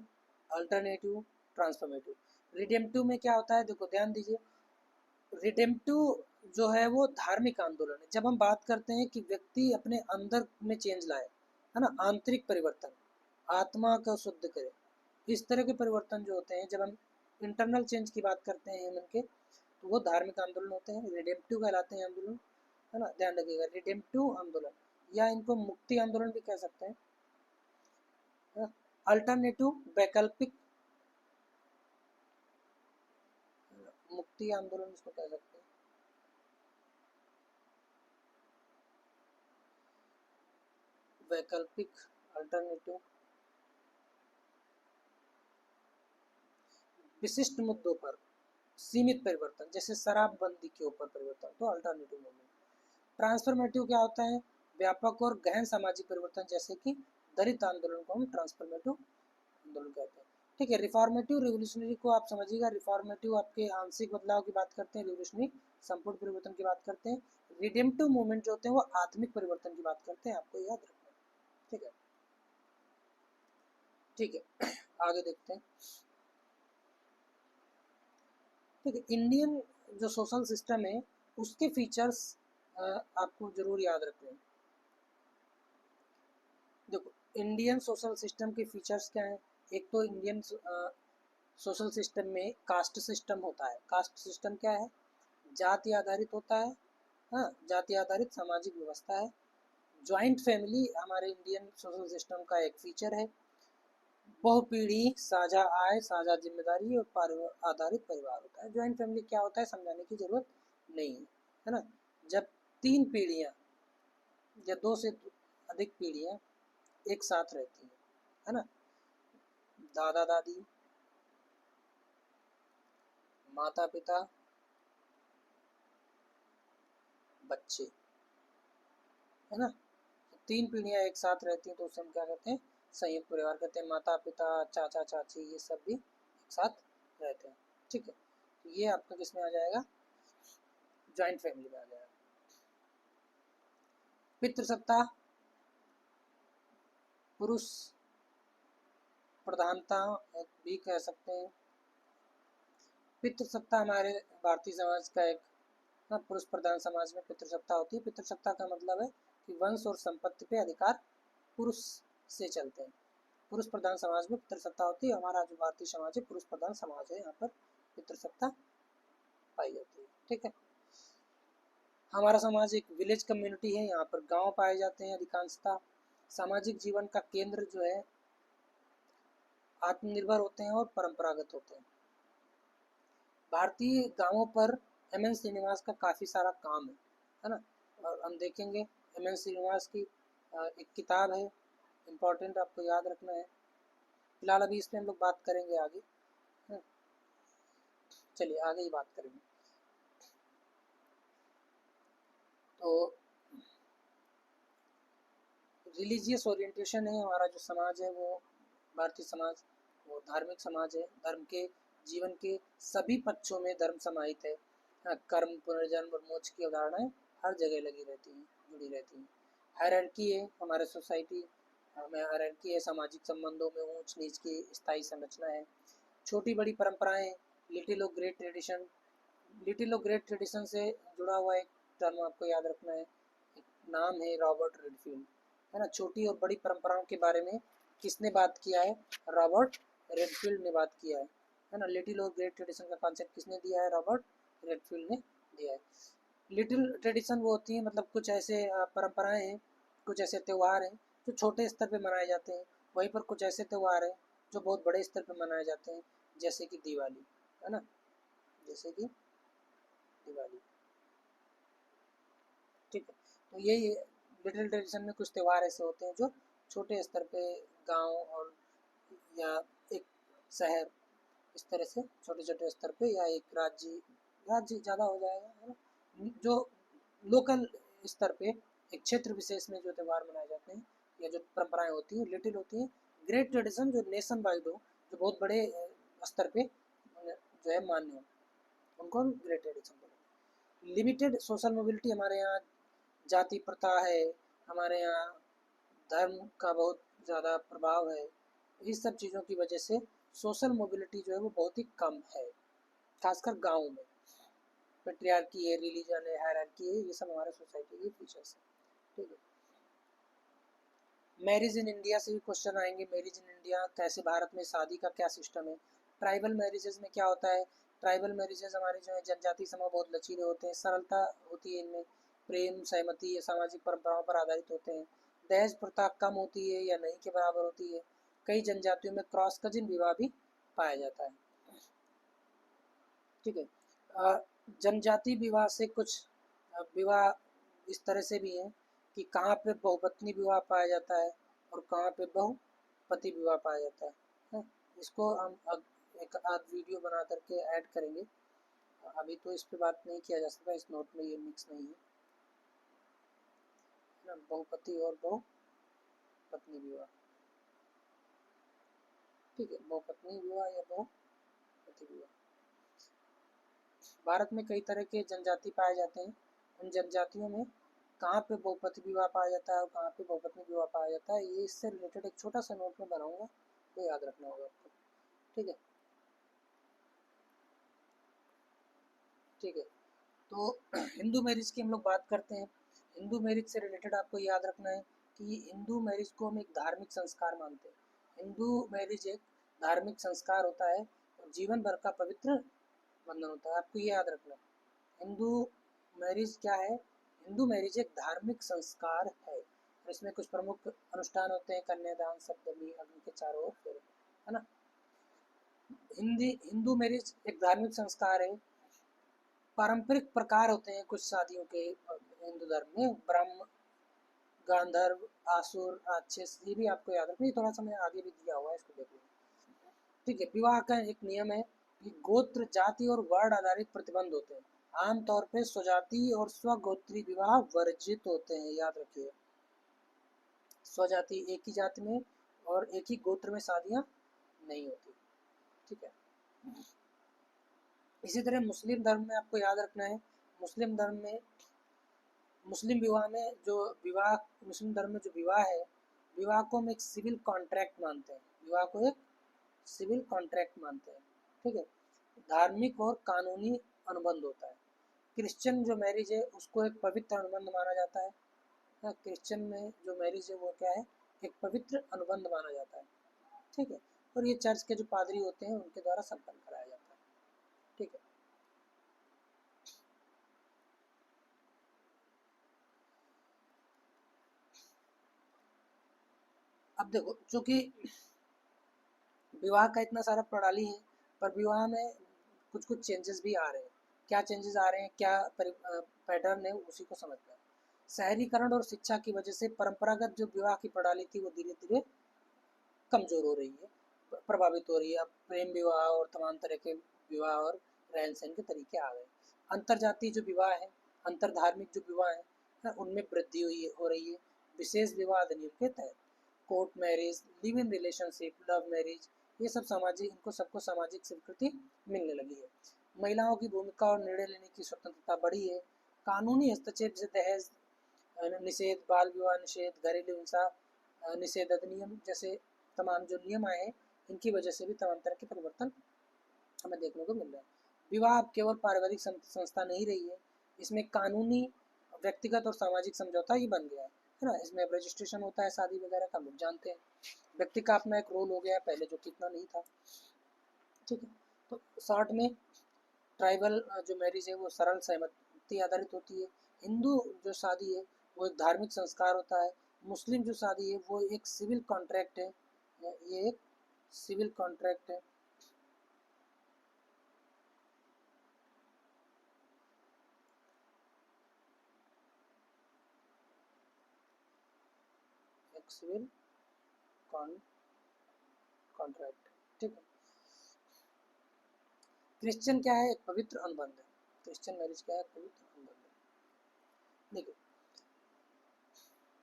alternative, transformative. रिडेम्पटिव में क्या होता है, देखो ध्यान दीजिए, रिडेम्पटिव जो है वो धार्मिक आंदोलन है। जब हम बात करते हैं कि व्यक्ति अपने अंदर में चेंज लाए, है ना, आंतरिक परिवर्तन, आत्मा को शुद्ध करे, इस तरह के परिवर्तन जो होते हैं, जब हम इंटरनल चेंज की बात करते हैं मन के, तो वो धार्मिक आंदोलन होते हैं, रिडेम्पटिव कहलाते हैं आंदोलन, है ना, ध्यान रखिएगा, रिडेम्पटिव आंदोलन, या इनको मुक्ति आंदोलन भी कह सकते हैं। अल्टरनेटिव, वैकल्पिक, मुक्ति आंदोलन इसको कह सकते हैं। वैकल्पिक, अल्टरनेटिव, विशिष्ट मुद्दों पर सीमित परिवर्तन, जैसे शराबबंदी के ऊपर परिवर्तन, तो अल्टरनेटिव मूवमेंट। ट्रांसफॉर्मेटिव क्या होता है, व्यापक और गहन सामाजिक परिवर्तन, जैसे कि दलित आंदोलन को हम ट्रांसफॉर्मेटिव आंदोलन कहते हैं। ठीक है, रिफॉर्मेटिव, रिवोल्यूशनरी को आप समझिएगा, रिफॉर्मेटिव आपके आंशिक बदलाव की बात करते हैं, रिवोल्यूशनरी संपूर्ण परिवर्तन की बात करते हैं, रिडेम्पटिव मूवमेंट जो होते हैं वो आत्मिक परिवर्तन की बात करते हैं, आपको याद रखना है। ठीक है, ठीक है, आगे देखते हैं। ठीक है, इंडियन जो सोशल सिस्टम है उसके फीचर्स आपको जरूर याद रखने हैं। देखो, इंडियन सोशल सिस्टम के फीचर्स क्या हैं, एक तो इंडियन सोशल सिस्टम में कास्ट सिस्टम होता है। कास्ट सिस्टम क्या है, जाति आधारित होता है, हाँ, जाति आधारित सामाजिक व्यवस्था है। ज्वाइंट फैमिली हमारे इंडियन सोशल सिस्टम का एक फीचर है। बहुपीढ़ी, साझा आय, साझा जिम्मेदारी और आधारित परिवार होता है। ज्वाइंट फैमिली क्या होता है समझाने की जरूरत नहीं है ना। जब 3 पीढ़ियाँ या 2 से अधिक पीढ़ियाँ एक साथ रहती हैं, है ना, दादा दादी, माता पिता, बच्चे, है ना, 3 पीढ़ियाँ एक साथ रहती हैं तो उसे हम क्या कहते हैं, संयुक्त परिवार कहते हैं। माता पिता, चाचा चाची, ये सब भी एक साथ रहते हैं। ठीक है, तो ये आपका किस में आ जाएगा, ज्वाइंट फैमिली में आ जाएगा। पितृसत्ता, पुरुष प्रधानता भी कह सकते हैं। पितृसत्ता हमारे भारतीय समाज का एक, हाँ, पुरुष प्रधान समाज में पितृसत्ता होती है। पितृसत्ता का मतलब है कि वंश और संपत्ति पे अधिकार पुरुष से चलते हैं। पुरुष प्रधान समाज में पितृसत्ता होती है। हमारा जो भारतीय समाज है पुरुष प्रधान समाज है, यहाँ पर पितृसत्ता पाई जाती है। ठीक है, हमारा समाज एक विलेज कम्युनिटी है, यहाँ पर गांव पाए जाते हैं अधिकांशतः। सामाजिक जीवन का केंद्र जो है आत्मनिर्भर होते हैं और परंपरागत होते हैं। भारतीय गांवों पर एम.एन. श्रीनिवास का काफ़ी सारा काम है ना, और हम देखेंगे एम.एन. श्रीनिवास की एक किताब है, इम्पोर्टेंट, आपको याद रखना है। फिलहाल अभी इस पर हम लोग बात करेंगे आगे, चलिए आगे ही बात करेंगे। तो रिलीजियस ओरिएंटेशन है हमारा जो समाज है, वो भारतीय समाज वो धार्मिक समाज है। धर्म के जीवन के सभी पक्षों में धर्म समाहित है। हाँ, कर्म, पुनर्जन्म और मोक्ष की अवधारणाएं हर जगह लगी रहती हैं, जुड़ी रहती हैं। हायरार्की है हमारे सोसाइटी में, हायरार्की है, सामाजिक संबंधों में ऊंच नीच की स्थायी संरचना है। छोटी बड़ी परंपराएं, लिटिल और ग्रेट ट्रेडिशन। लिटिल और ग्रेट ट्रेडिशन से जुड़ा हुआ एक टर्म आपको याद रखना है, एक नाम है रॉबर्ट रेडफील्ड, है ना। छोटी और बड़ी परंपराओं के बारे में किसने बात किया है, रॉबर्ट रेडफील्ड ने बात किया है ना। लिटिल और ग्रेट ट्रेडिशन का कॉन्सेप्ट किसने दिया है, रॉबर्ट रेडफील्ड ने दिया है। लिटिल ट्रेडिशन वो होती है, मतलब कुछ ऐसे परंपराएं हैं, कुछ ऐसे त्यौहार हैं जो छोटे स्तर पे मनाए जाते हैं, वहीं पर कुछ ऐसे त्यौहार हैं जो बहुत बड़े स्तर पे मनाए जाते हैं, जैसे कि दिवाली, है ना, जैसे कि दिवाली। ठीक है, तो यही लिटिल ट्रेडिशन में कुछ त्यौहार ऐसे होते हैं जो छोटे स्तर पे गांव और या एक शहर, इस तरह से छोटे छोटे स्तर पे, या एक राज्य ज़्यादा हो जाएगा, है ना, जो लोकल स्तर पे एक क्षेत्र विशेष में जो त्यौहार मनाए जाते हैं या जो परंपराएं होती हैं लिटिल होती हैं। ग्रेट ट्रेडिशन जो नेशन वाइड हो, जो बहुत बड़े स्तर पे जो है मान्य हो, उनको हम ग्रेट ट्रेडिशन बोलेंगे। लिमिटेड सोशल मोबिलिटी, हमारे यहाँ जाति प्रथा है, हमारे यहाँ धर्म का बहुत ज़्यादा प्रभाव है, इस सब चीज़ों की वजह से सोशल मोबिलिटी जो है वो बहुत ही कम है, खासकर गाँव में। पेट्रियार्की है, रिलीजन है, हायरार्की है, ये सब हमारे सोसाइटी के फीचर्स हैं। ठीक है, मैरिज इन इंडिया से भी क्वेश्चन आएंगे। मैरिज इन इंडिया कैसे, भारत में शादी का क्या सिस्टम है। ट्राइबल मैरिजेज में क्या होता है, ट्राइबल मैरिजेज हमारे जो है जनजाति समूह बहुत लचीले होते हैं, सरलता होती है इनमें, प्रेम सहमति या सामाजिक परंपराओं पर आधारित होते हैं, दहेज प्रथा कम होती है या नहीं के बराबर होती है, कई जनजातियों में क्रॉस कजिन विवाह भी पाया जाता है। ठीक है, जनजाति विवाह से कुछ विवाह इस तरह से भी हैं कि कहाँ पे बहुपत्नी विवाह पाया जाता है और कहाँ पे बहुपति विवाह पाया जाता है। इसको हम एक आध वीडियो बना करके ऐड करेंगे, अभी तो इस पे बात नहीं किया जा सकता, इस नोट में ये मिक्स नहीं है ना, बहुपति और बहुपत्नी विवाह। ठीक है, बहुपत्नी विवाह या बहुपति विवाह। भारत में कई तरह के जनजाति पाए जाते हैं, उन जनजातियों में कहाँ पे बहुपति विवाह पाया जाता है और कहाँ पे बहुपत्नी विवाह पाया जाता है, ये इससे रिलेटेड एक छोटा सा नोट में बनाऊंगा, तो याद रखना होगा आपको। ठीक है, ठीक है, तो हिंदू मैरिज की हम लोग बात करते हैं। हिंदू मैरिज से रिलेटेड आपको याद रखना है कि हिंदू मैरिज को हम एक धार्मिक संस्कार मानते हैं। हिंदू मैरिज एक धार्मिक संस्कार होता है और जीवन भर का पवित्र बंधन होता है, आपको ये याद रखना है। हिंदू मैरिज क्या है, हिंदू मैरिज एक धार्मिक संस्कार है और इसमें कुछ प्रमुख अनुष्ठान होते हैं, कन्यादान, सप्तमी, अग्नि के चारों ओर फेरे, है ना। हिंदू मैरिज एक धार्मिक संस्कार है। पारंपरिक प्रकार होते हैं कुछ शादियों के हिंदू धर्म में, ब्रह्म, गांधर्व, आसुर, राक्षस, ये भी आपको याद रखना है, थोड़ा सा मैं आगे भी दिया हुआ है, इसको देख लो। ठीक है, विवाह का एक नियम है कि गोत्र, जाति और वर्ण आधारित प्रतिबंध होते हैं। आमतौर पे स्वजाति और स्वगोत्री विवाह वर्जित होते हैं, याद रखिए। स्वजाति एक ही जाति में और एक ही गोत्र में शादियां नहीं होती। ठीक है, इसी तरह मुस्लिम धर्म में आपको याद रखना है, मुस्लिम धर्म में, मुस्लिम विवाह में जो विवाह, मुस्लिम धर्म में जो विवाह है, विवाह को हम एक सिविल कॉन्ट्रैक्ट मानते हैं, विवाह को एक सिविल कॉन्ट्रैक्ट मानते हैं। ठीक है, धार्मिक और कानूनी अनुबंध होता है। क्रिश्चियन जो मैरिज है उसको एक पवित्र अनुबंध माना जाता है। क्रिश्चियन में जो मैरिज है वो क्या है, एक पवित्र अनुबंध माना जाता है। ठीक है, और ये चर्च के जो पादरी होते हैं उनके द्वारा संपन्न कराया जाता है। ठीक है, अब देखो, चूंकि विवाह का इतना सारा प्रणाली है, पर विवाह में कुछ कुछ चेंजेस भी आ रहे हैं। क्या चेंजेस आ रहे हैं, क्या पैटर्न है, उसी को समझना है। शहरीकरण और शिक्षा की वजह से परंपरागत जो विवाह की प्रणाली थी वो धीरे धीरे कमजोर हो रही है, प्रभावित हो रही है। अब प्रेम विवाह और तमाम तरह के विवाह और रहन सहन के तरीके आ गए। अंतरजातीय जो विवाह है, अंतर धार्मिक जो विवाह है, उनमें वृद्धि हो रही है विशेष विवाह अधिनियम के तहत। Court marriage, live in relationship, love marriage, ये सब सामाजिक, इनको सबको सामाजिक स्वीकृति मिलने लगी है। महिलाओं की भूमिका और निर्णय लेने की स्वतंत्रता बढ़ी है। कानूनी हस्तक्षेप से दहेज निषेध, बाल विवाह निषेध, घरेलू हिंसा निषेध अधिनियम जैसे तमाम जो नियम आए हैं, इनकी वजह से भी तमाम तरह के परिवर्तन हमें देखने को मिल रहा है। विवाह अब केवल पारिवारिक संस्था नहीं रही है, इसमें कानूनी, व्यक्तिगत और सामाजिक समझौता ही बन गया है ना। इसमें अब रजिस्ट्रेशन होता है शादी वगैरह का, लोग जानते हैं। व्यक्ति का अपना एक रोल हो गया है पहले, जो कि इतना नहीं था। ठीक है, तो शॉर्ट में ट्राइबल जो मैरिज है वो सरल सहमति आधारित होती है। हिंदू जो शादी है वो एक धार्मिक संस्कार होता है, मुस्लिम जो शादी है वो एक सिविल कॉन्ट्रैक्ट है, ये एक सिविल कॉन्ट्रैक्ट है। एक सिविल कॉन्ट्रैक्ट, ठीक है। क्रिश्चियन क्या है, एक पवित्र अनुबंध है। क्रिश्चियन मैरिज क्या है, पवित्र अनुबंध है। देखिए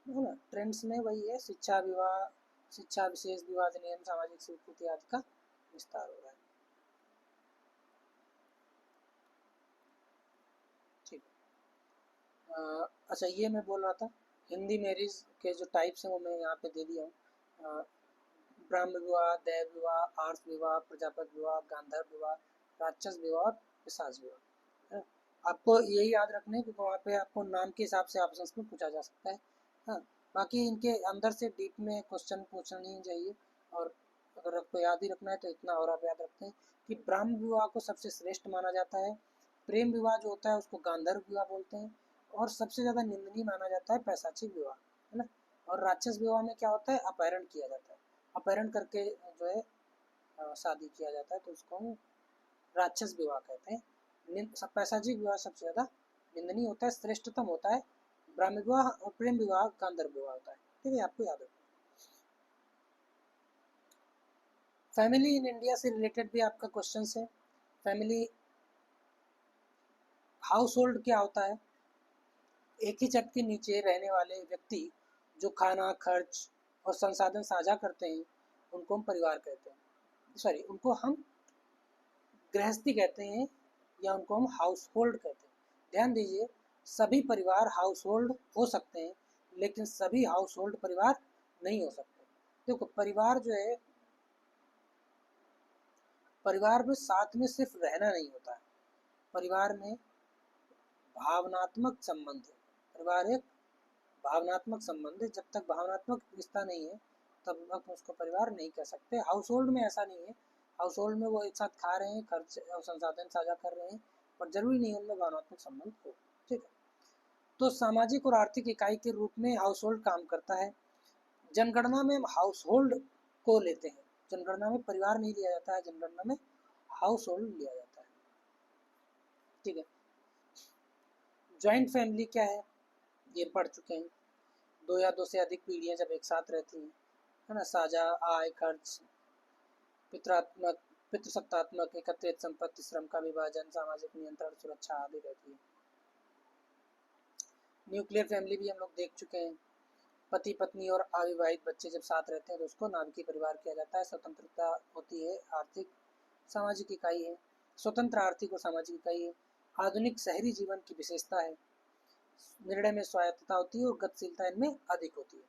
है ना, ट्रेंड्स में वही है, शिक्षा विवाह, शिक्षा विशेष विवाह नियम, सामाजिक स्वीकृति आदि का विस्तार हो रहा है। ठीक है। अच्छा ये मैं बोल रहा था, हिंदी मैरिज के जो टाइप्स हैं वो मैं यहाँ पे दे दिया हूँ। ब्राह्म विवाह, देव विवाह, आर्ष विवाह, प्रजापति विवाह, गांधर्व विवाह, राक्षस विवाह और पिशाच विवाह। आपको यही याद रखना है क्योंकि वहाँ पे आपको नाम के हिसाब से ऑप्शंस में पूछा जा सकता है। हाँ, बाकी इनके अंदर से डीप में क्वेश्चन पूछना नहीं चाहिए। और अगर आपको याद ही रखना है तो इतना और आप याद रखते हैं कि ब्राह्म विवाह को सबसे श्रेष्ठ माना जाता है। प्रेम विवाह जो होता है उसको गांधर्व विवाह बोलते हैं। और सबसे ज़्यादा निंदनीय माना जाता है पैशाचिक विवाह, है ना। और राक्षस विवाह में क्या होता है, अपहरण किया जाता है, अपहरण करके जो है शादी किया जाता है, तो उसको हम राक्षस विवाह कहते हैं। पैशाचिक विवाह सबसे ज़्यादा निंदनीय होता है, श्रेष्ठतम होता है ब्राह्म विवाह, और प्रेम विवाह गांधर्व विवाह होता है। ठीक है, आपको याद रखना। फैमिली इन इंडिया से रिलेटेड भी आपका क्वेश्चन है। फैमिली हाउस होल्ड क्या होता है, एक ही छत के नीचे रहने वाले व्यक्ति जो खाना, खर्च और संसाधन साझा करते हैं उनको हम परिवार कहते हैं, सॉरी उनको हम गृहस्थी कहते हैं, या उनको हम हाउस होल्ड कहते हैं। ध्यान दीजिए, सभी परिवार हाउस होल्ड हो सकते हैं लेकिन सभी हाउस होल्ड परिवार नहीं हो सकते। देखो परिवार जो है, परिवार में साथ में सिर्फ रहना नहीं होता है, परिवार में भावनात्मक संबंध है। परिवार एक भावनात्मक संबंध है, जब तक भावनात्मक रिश्ता नहीं है तब तक उसको परिवार नहीं कह सकते। हाउस होल्ड में ऐसा नहीं है, हाउस होल्ड में वो एक साथ खा रहे हैं, खर्च और संसाधन साझा कर रहे हैं, पर जरूरी नहीं उनमें भावनात्मक संबंध हो। ठीक है, तो सामाजिक और आर्थिक इकाई के रूप में हाउस होल्ड काम करता है। जनगणना में हम हाउस होल्ड को लेते हैं, जनगणना में परिवार नहीं लिया जाता है, जनगणना में हाउस होल्ड लिया जाता है। ठीक है, ज्वाइंट फैमिली क्या है ये पढ़ चुके हैं, दो या दो से अधिक पीढ़ियां जब एक साथ रहती हैं, है ना, साझा आय, खर्च, पितरात्मक पितृसत्तात्मक एकत्रित संपत्ति, श्रम का विभाजन, सामाजिक नियंत्रण, सुरक्षा आदि रहती है। न्यूक्लियर फैमिली भी हम लोग देख चुके हैं, पति पत्नी और अविवाहित बच्चे जब साथ रहते हैं तो उसको नाभिकीय परिवार किया जाता है। स्वतंत्रता होती है, आर्थिक सामाजिक इकाई है, स्वतंत्र आर्थिक और सामाजिक इकाई है। आधुनिक शहरी जीवन की विशेषता है, निर्णय में स्वायत्तता होती है और गतिशीलता इनमें अधिक होती है।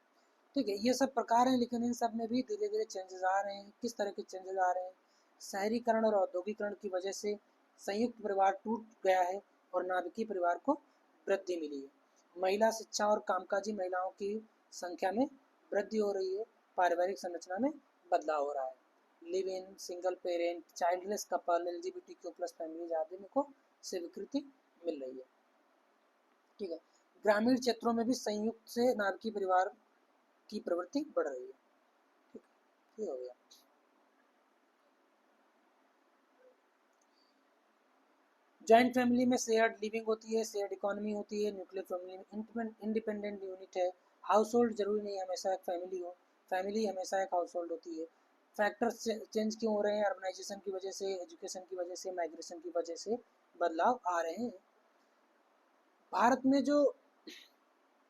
ठीक है, ये सब प्रकार हैं, लेकिन इन सब में भी धीरे धीरे चेंजेस आ रहे हैं। किस तरह के चेंजेस आ रहे हैं, शहरीकरण और औद्योगिकरण की वजह से संयुक्त परिवार टूट गया है और नाभिकीय परिवार को वृद्धि मिली है। महिला शिक्षा और कामकाजी महिलाओं की संख्या में वृद्धि हो रही है, पारिवारिक संरचना में बदलाव हो रहा है। Live in, single parent, childless couple, LGBTQ+ families आदि को स्वीकृति मिल रही है। ठीक है, ग्रामीण क्षेत्रों में भी संयुक्त से नाभिकीय परिवार की प्रवृत्ति बढ़ रही है। ठीक है, ये हो गया। जॉइंट फैमिली में शेयर्ड लिविंग होती है, शेयर्ड इकोनॉमी होती है। न्यूक्लियर फैमिली में इंडिपेंडेंट यूनिट है। हाउस होल्ड जरूरी नहीं हमेशा एक फैमिली हो, फैमिली हमेशा एक हाउस होल्ड होती है। फैक्टर्स चेंज क्यों हो रहे हैं, अर्बनाइजेशन की वजह से, एजुकेशन की वजह से, माइग्रेशन की वजह से बदलाव आ रहे हैं। भारत में जो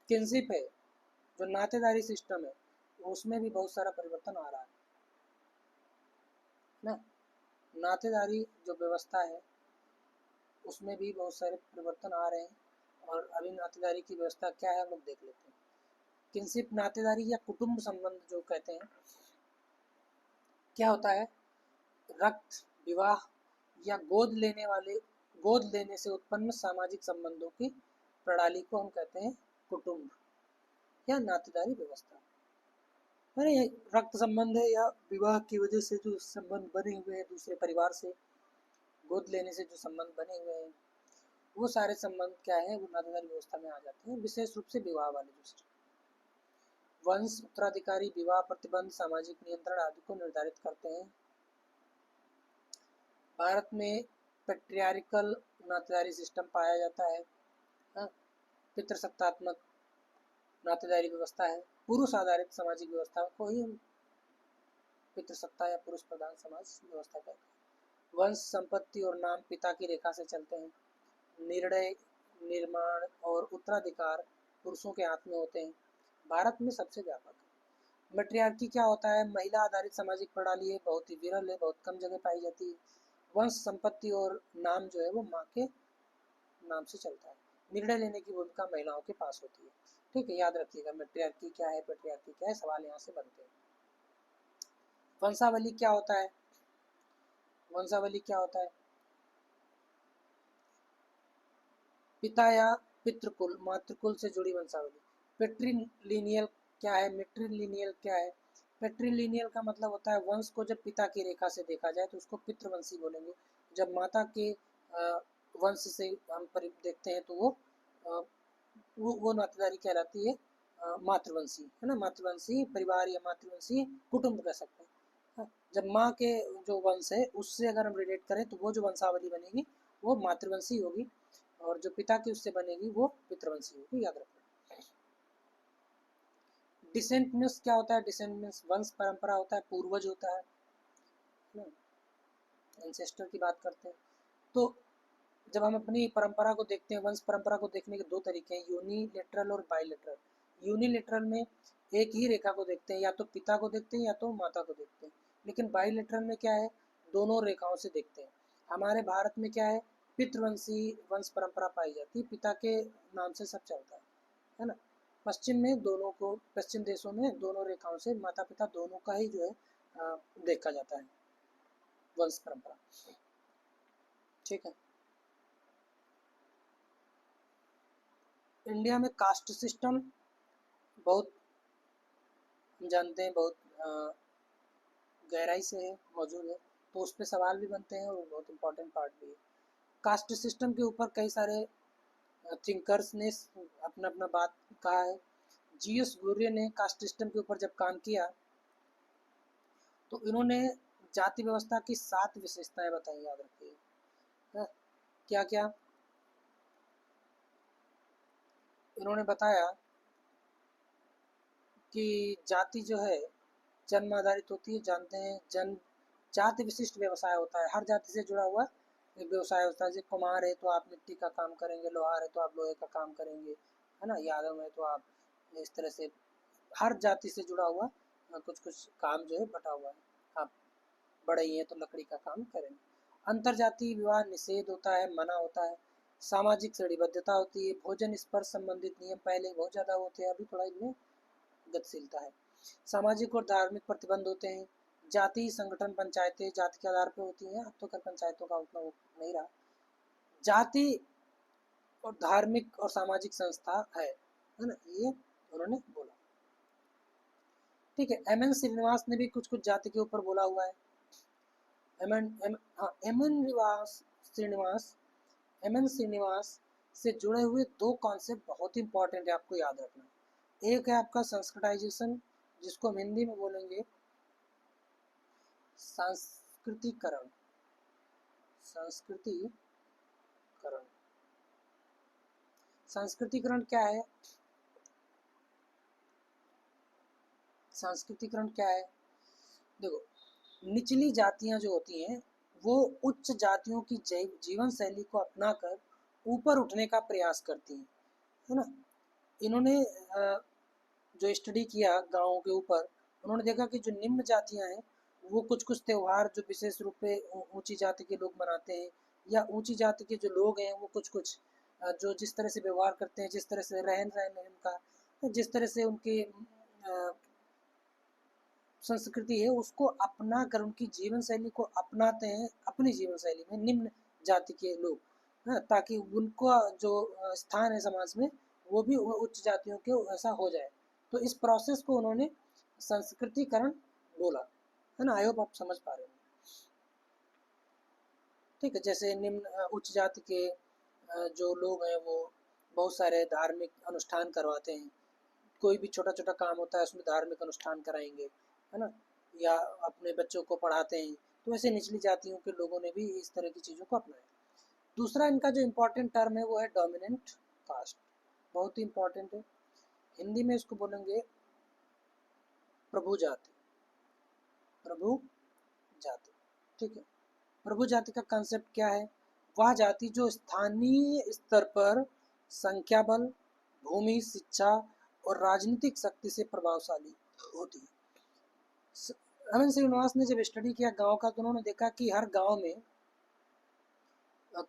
किनशिप है, जो नातेदारी सिस्टम है, उसमें भी बहुत सारा परिवर्तन आ रहा है ना। नातेदारी जो व्यवस्था है उसमें भी बहुत सारे परिवर्तन आ रहे हैं। और अभी नातेदारी की व्यवस्था क्या है हम लोग देख लेते हैं। किनशिप नातेदारी या कुटुंब संबंध जो कहते हैं, क्या होता है, रक्त, विवाह या गोद लेने से उत्पन्न सामाजिक संबंधों की प्रणाली को हम कहते हैं कुटुंब या नातेदारी व्यवस्था। अरे रक्त संबंध है या विवाह की वजह से जो संबंध बने हुए हैं दूसरे परिवार से, गोद लेने से जो संबंध बने हुए हैं, वो सारे संबंध क्या है, वो नातेदारी व्यवस्था में आ जाते हैं, विशेष रूप से विवाह वाले जो। वंश, उत्तराधिकारी, विवाह प्रतिबंध, सामाजिक नियंत्रण आदि को निर्धारित करते हैं। भारत में पेट्रियार्कल नातेदारी सिस्टम पाया जाता है। पितृसत्तात्मक नातेदारी व्यवस्था है। पुरुष आधारित सामाजिक व्यवस्था को ही हम पितृसत्ता या पुरुष प्रधान समाज व्यवस्था कहते हैं। वंश, संपत्ति और नाम पिता की रेखा से चलते हैं। निर्णय, निर्माण और उत्तराधिकार पुरुषों के हाथ में होते हैं। भारत में सबसे व्यापक है। मैट्रियार्की क्या होता है? महिला आधारित सामाजिक प्रणाली है, बहुत ही विरल है, बहुत कम जगह पाई जाती है। वंश, संपत्ति और नाम जो है वो माँ के नाम से चलता है। निर्णय लेने की भूमिका महिलाओं के पास होती है। ठीक है, याद रखिएगा मैट्रियार्की क्या है, पैट्रियार्की क्या है, सवाल यहाँ से बनते हैं। वंशावली क्या होता है? वंशावली क्या होता है? पिता या पितृकुल, मातृकुल से जुड़ी वंशावली। पेट्रीलिनियल क्या है? मेट्रीलिनियल क्या है? पेट्रीलिनियल का मतलब होता है वंश को जब पिता की रेखा से देखा जाए तो उसको पितृवंशी बोलेंगे। जब माता के वंश से हम देखते हैं तो वो नातेदारी कहलाती है मातृवंशी, है ना। मातृवंशी परिवार या मातृवंशी कुटुंब कह सकते हैं। जब माँ के जो वंश है उससे अगर हम रिलेट करें तो वो जो वंशावली बनेगी वो मातृवंशी होगी, और जो पिता की उससे बनेगी वो पितृवंशी होगी, याद रखना। डिसेंट मीन्स क्या होता है? डिसेंट मीन्स वंश परंपरा होता है, पूर्वज होता है, एंसेस्टर की बात करते हैं। तो जब हम अपनी परंपरा को देखते हैं, वंश परंपरा को देखने के दो तरीके हैं, यूनिलेटरल और बाइलेटरल। यूनिलेटरल में एक ही रेखा को देखते हैं, या तो पिता को देखते हैं या तो माता को देखते हैं। लेकिन बाइलेटरल में क्या है? दोनों रेखाओं से देखते हैं। हमारे भारत में क्या है? पितृवंशी वंश परंपरा पाई जाती है, पिता के नाम से सब चलता है ना। पश्चिम में दोनों को, पश्चिम देशों में दोनों रेखाओं से माता पिता दोनों का ही जो है देखा जाता है वंश परंपरा। ठीक है। इंडिया में कास्ट सिस्टम बहुत हम जानते हैं, बहुत गहराई से है, मौजूद है, तो उस पर सवाल भी बनते हैं और बहुत इम्पोर्टेंट पार्ट भी है। कास्ट सिस्टम के ऊपर कई सारे थिंकर्स ने अपना अपना बात कहा है। जीएस गुर्य ने कास्ट सिस्टम के ऊपर जब काम किया तो इन्होंने जाति व्यवस्था की 7 विशेषताएं बताई, याद रखिए। क्या क्या इन्होंने बताया कि जाति जो है जन्म आधारित होती है, जानते हैं। जन्म, जाति विशिष्ट व्यवसाय होता है, हर जाति से जुड़ा हुआ एक व्यवसाय होता है। जैसे कुम्हार है तो आप मिट्टी का काम करेंगे, लोहार है तो आप लोहे का काम करेंगे, है ना। यादव है तो आप इस तरह से हर जाति से जुड़ा हुआ कुछ कुछ काम जो है बटा हुआ है। आप बढ़ई हैं तो लकड़ी का काम करेंगे। अंतर जातीय विवाह निषेध होता है, मना होता है। सामाजिक श्रेणीबद्धता होती है। भोजन स्पर्श संबंधित नियम पहले बहुत ज़्यादा होते हैं, अभी थोड़ा इनमें गतिशीलता है। सामाजिक और धार्मिक प्रतिबंध होते हैं। जाति संगठन पंचायतें जाति के आधार पर होती हैं, अब तो कर पंचायतों का उतना वो नहीं रहा। जाति और धार्मिक और सामाजिक संस्था है ना, ये उन्होंने बोला। ठीक है। एम एन श्रीनिवास ने भी कुछ कुछ जाति के ऊपर बोला हुआ है। एम एन श्रीनिवास से जुड़े हुए 2 कॉन्सेप्ट बहुत इंपॉर्टेंट है, आपको याद रखना। एक है आपका संस्कृताइजेशन, जिसको हम हिंदी में बोलेंगे सांस्कृतिकरण। संस्कृतिकरण, सांस्कृतिकरण क्या है? सांस्कृतिकरण क्या है? देखो, निचली जातियां जो होती हैं वो उच्च जातियों की जीवन शैली को अपनाकर ऊपर उठने का प्रयास करती हैं, है ना। इन्होंने जो स्टडी किया गाँवों के ऊपर, उन्होंने देखा कि जो निम्न जातियां हैं वो कुछ कुछ त्यौहार जो विशेष रूप पे ऊंची जाति के लोग मनाते हैं, या ऊंची जाति के जो लोग हैं वो कुछ कुछ जो जिस तरह से व्यवहार करते हैं, जिस तरह से रहन सहन है उनका, जिस तरह से उनकी संस्कृति है उसको अपना कर उनकी जीवन शैली को अपनाते हैं अपनी जीवन शैली में निम्न जाति के लोग, है, ताकि उनको जो स्थान है समाज में वो भी उच्च जातियों के ऐसा हो जाए। तो इस प्रोसेस को उन्होंने संस्कृतिकरण बोला, है ना। आई होप आप समझ पा रहे हो। ठीक है। जैसे निम्न उच्च जाति के जो लोग हैं वो बहुत सारे धार्मिक अनुष्ठान करवाते हैं, कोई भी छोटा छोटा काम होता है उसमें धार्मिक अनुष्ठान कराएंगे, है ना, या अपने बच्चों को पढ़ाते हैं, तो ऐसे निचली जातियों के लोगों ने भी इस तरह की चीज़ों को अपनाया। दूसरा इनका जो इम्पोर्टेंट टर्म है वो है डोमिनेंट कास्ट, बहुत ही इम्पोर्टेंट है। हिंदी में इसको बोलेंगे प्रभु जाति, प्रभु जाति। ठीक है, प्रभु जाति का कंसेप्ट क्या है? वह जाति जो स्थानीय स्तर पर संख्या बल, भूमि, शिक्षा और राजनीतिक शक्ति से प्रभावशाली होती है। एमएन श्रीनिवास ने जब स्टडी किया गांव का, तो उन्होंने देखा कि हर गांव में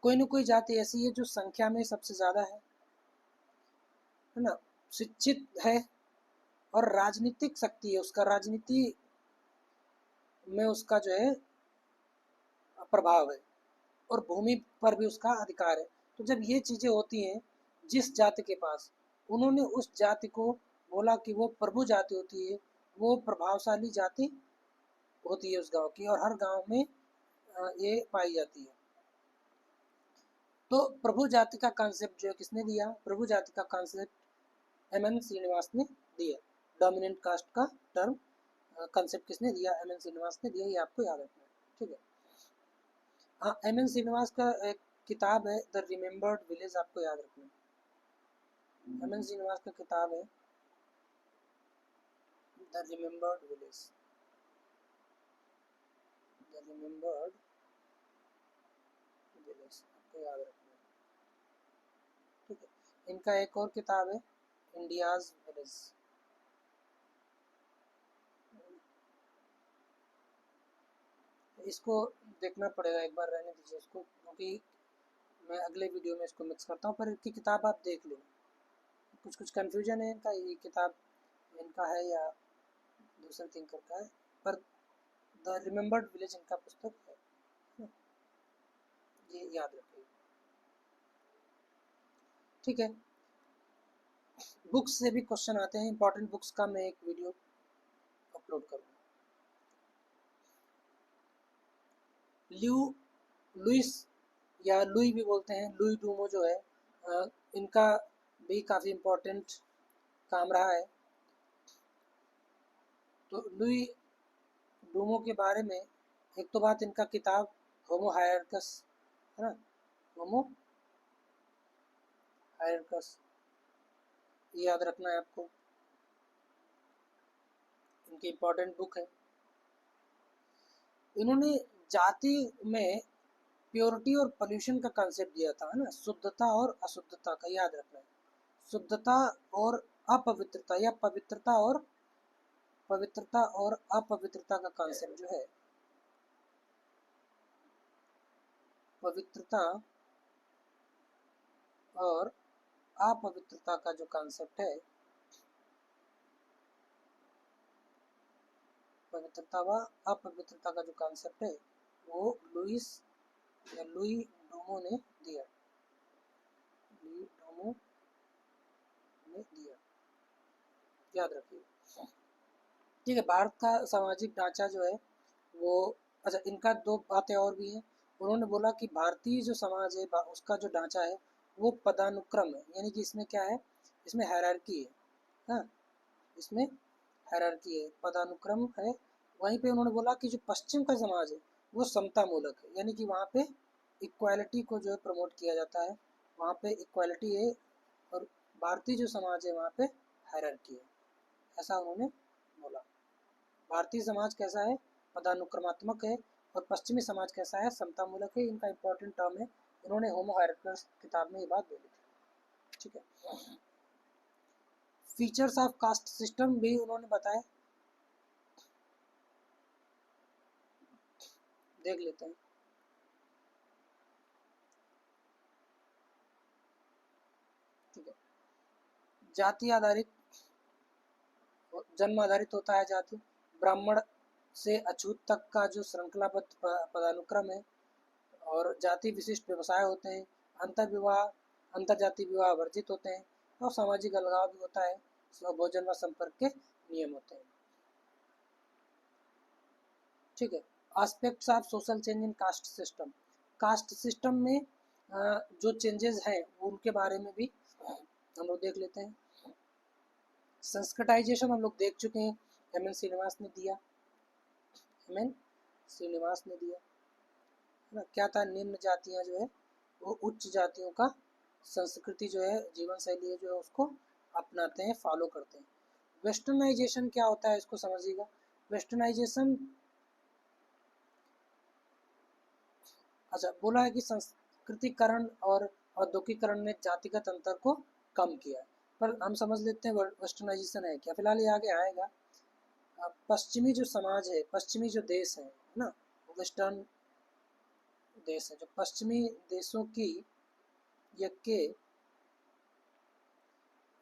कोई न कोई जाति ऐसी है जो संख्या में सबसे ज़्यादा है ना, शिक्षित है और राजनीतिक शक्ति है, उसका राजनीति में उसका जो है प्रभाव है, और भूमि पर भी उसका अधिकार है। तो जब ये चीज़ें होती हैं जिस जाति के पास, उन्होंने उस जाति को बोला कि वो प्रभु जाति होती है, वो प्रभावशाली जाति होती है उस गांव की, और हर गांव में ये पाई जाती है। तो प्रभु जाति का कॉन्सेप्ट जो है किसने दिया? प्रभु जाति का कॉन्सेप्ट एमएन श्रीनिवास ने दिया। डोमिनेंट कास्ट का टर्म कॉन्सेप्ट किसने दिया? एमएन श्रीनिवास ने दिया, ये आपको याद रखना है। ठीक है, हाँ, एमएन श्रीनिवास का एक किताब है द रिमेम्बर्ड विलेज, आपको याद रखना है। एमएन श्रीनिवास का किताब है the remembered village, the remembered village, आपको याद रखना है। ठीक है, इनका एक और किताब है इंडियाज विलेज। इसको देखना पड़ेगा, एक बार रहने दीजिए इसको, क्योंकि मैं अगले वीडियो में इसको मिक्स करता हूँ, पर इनकी किताब आप देख लो। कुछ कुछ कन्फ्यूजन है इनका, ये किताब इनका है या दूसरे थिंकर का है, पर द रिमेम्बर्ड विलेज इनका पुस्तक है, ये याद रखिए। ठीक है, बुक्स से भी क्वेश्चन आते हैं, इंपॉर्टेंट बुक्स का मैं एक वीडियो अपलोड करूँगा। लुइस या लुई भी बोलते हैं, लुई डूमो जो है, इनका भी काफ़ी इम्पोर्टेंट काम रहा है। तो लुई डूमो के बारे में एक तो बात, इनका किताब होमो हायरकस है ना, होमो हायरकस, ये याद रखना है आपको, इनकी इम्पोर्टेंट बुक है। इन्होंने जाति में प्योरिटी और पोल्यूशन का कंसेप्ट दिया था, है ना, शुद्धता और अशुद्धता का, याद रखना है। शुद्धता और अपवित्रता, या पवित्रता और अपवित्रता का कंसेप्ट जो है, पवित्रता और अपवित्रता का जो कंसेप्ट है, पवित्रता व अपवित्रता का जो कंसेप्ट है, वो लुई डूमो ने दिया, लुई डूमो ने दिया, याद रखिए। ठीक है, भारत का सामाजिक ढांचा जो है वो, अच्छा, इनका दो बातें और भी हैं। उन्होंने बोला कि भारतीय जो समाज है उसका जो ढांचा है वो पदानुक्रम है, यानी कि इसमें क्या है, इसमें हायरार्की है, हाँ, इसमें हायरार्की है, पदानुक्रम है। वहीं पे उन्होंने बोला कि जो पश्चिम का समाज है वो समता मूलक है, यानी कि वहाँ पे इक्वालिटी को जो है प्रमोट किया जाता है, वहाँ पे इक्वालिटी है, और भारतीय जो समाज है वहाँ पे हायरार्की है, ऐसा उन्होंने बोला। भारतीय समाज कैसा है? पदानुक्रमात्मक है, और पश्चिमी समाज कैसा है? समतामूलक है। इनका इंपॉर्टेंट टर्म है, इन्होंने होमो हायरार्कस किताब में ये बात बोली थी। ठीक है, फीचर्स ऑफ कास्ट सिस्टम भी उन्होंने बताया, देख लेते हैं। ठीक है, जाति आधारित, जन्म आधारित होता है जाति, ब्राह्मण से अछूत तक का जो श्रृंखलाबद्ध पदानुक्रम है, और जाति विशिष्ट व्यवसाय होते हैं, अंतर विवाह, अंतर जाति विवाह वर्जित होते हैं, और सामाजिक अलगाव भी होता है, स्वभोजन व संपर्क के नियम होते हैं। ठीक है, aspects of social change in caste system, caste system में जो चेंजेस हैं उनके बारे में भी हम लोग देख लेते हैं। संस्कृताइजेशन हम लोग देख चुके हैं, एम एन श्रीनिवास ने दिया, एम एन श्रीनिवास ने दिया, है ना। क्या था, निम्न जातियां जो है वो उच्च जातियों का संस्कृति जो है, जीवन शैली जो है उसको अपनाते हैं, फॉलो करते हैं। वेस्टर्नाइजेशन क्या होता है, इसको समझिएगा। वेस्टर्नाइजेशन, अच्छा बोला है कि संस्कृतिकरण और औद्योगिकरण ने जातिगत अंतर को कम किया है, पर हम समझ लेते हैं वेस्टर्नाइजेशन है क्या। फिलहाल ये आगे आएगा। पश्चिमी जो समाज है, पश्चिमी जो देश है ना, वेस्टर्न देश है, जो पश्चिमी देशों की के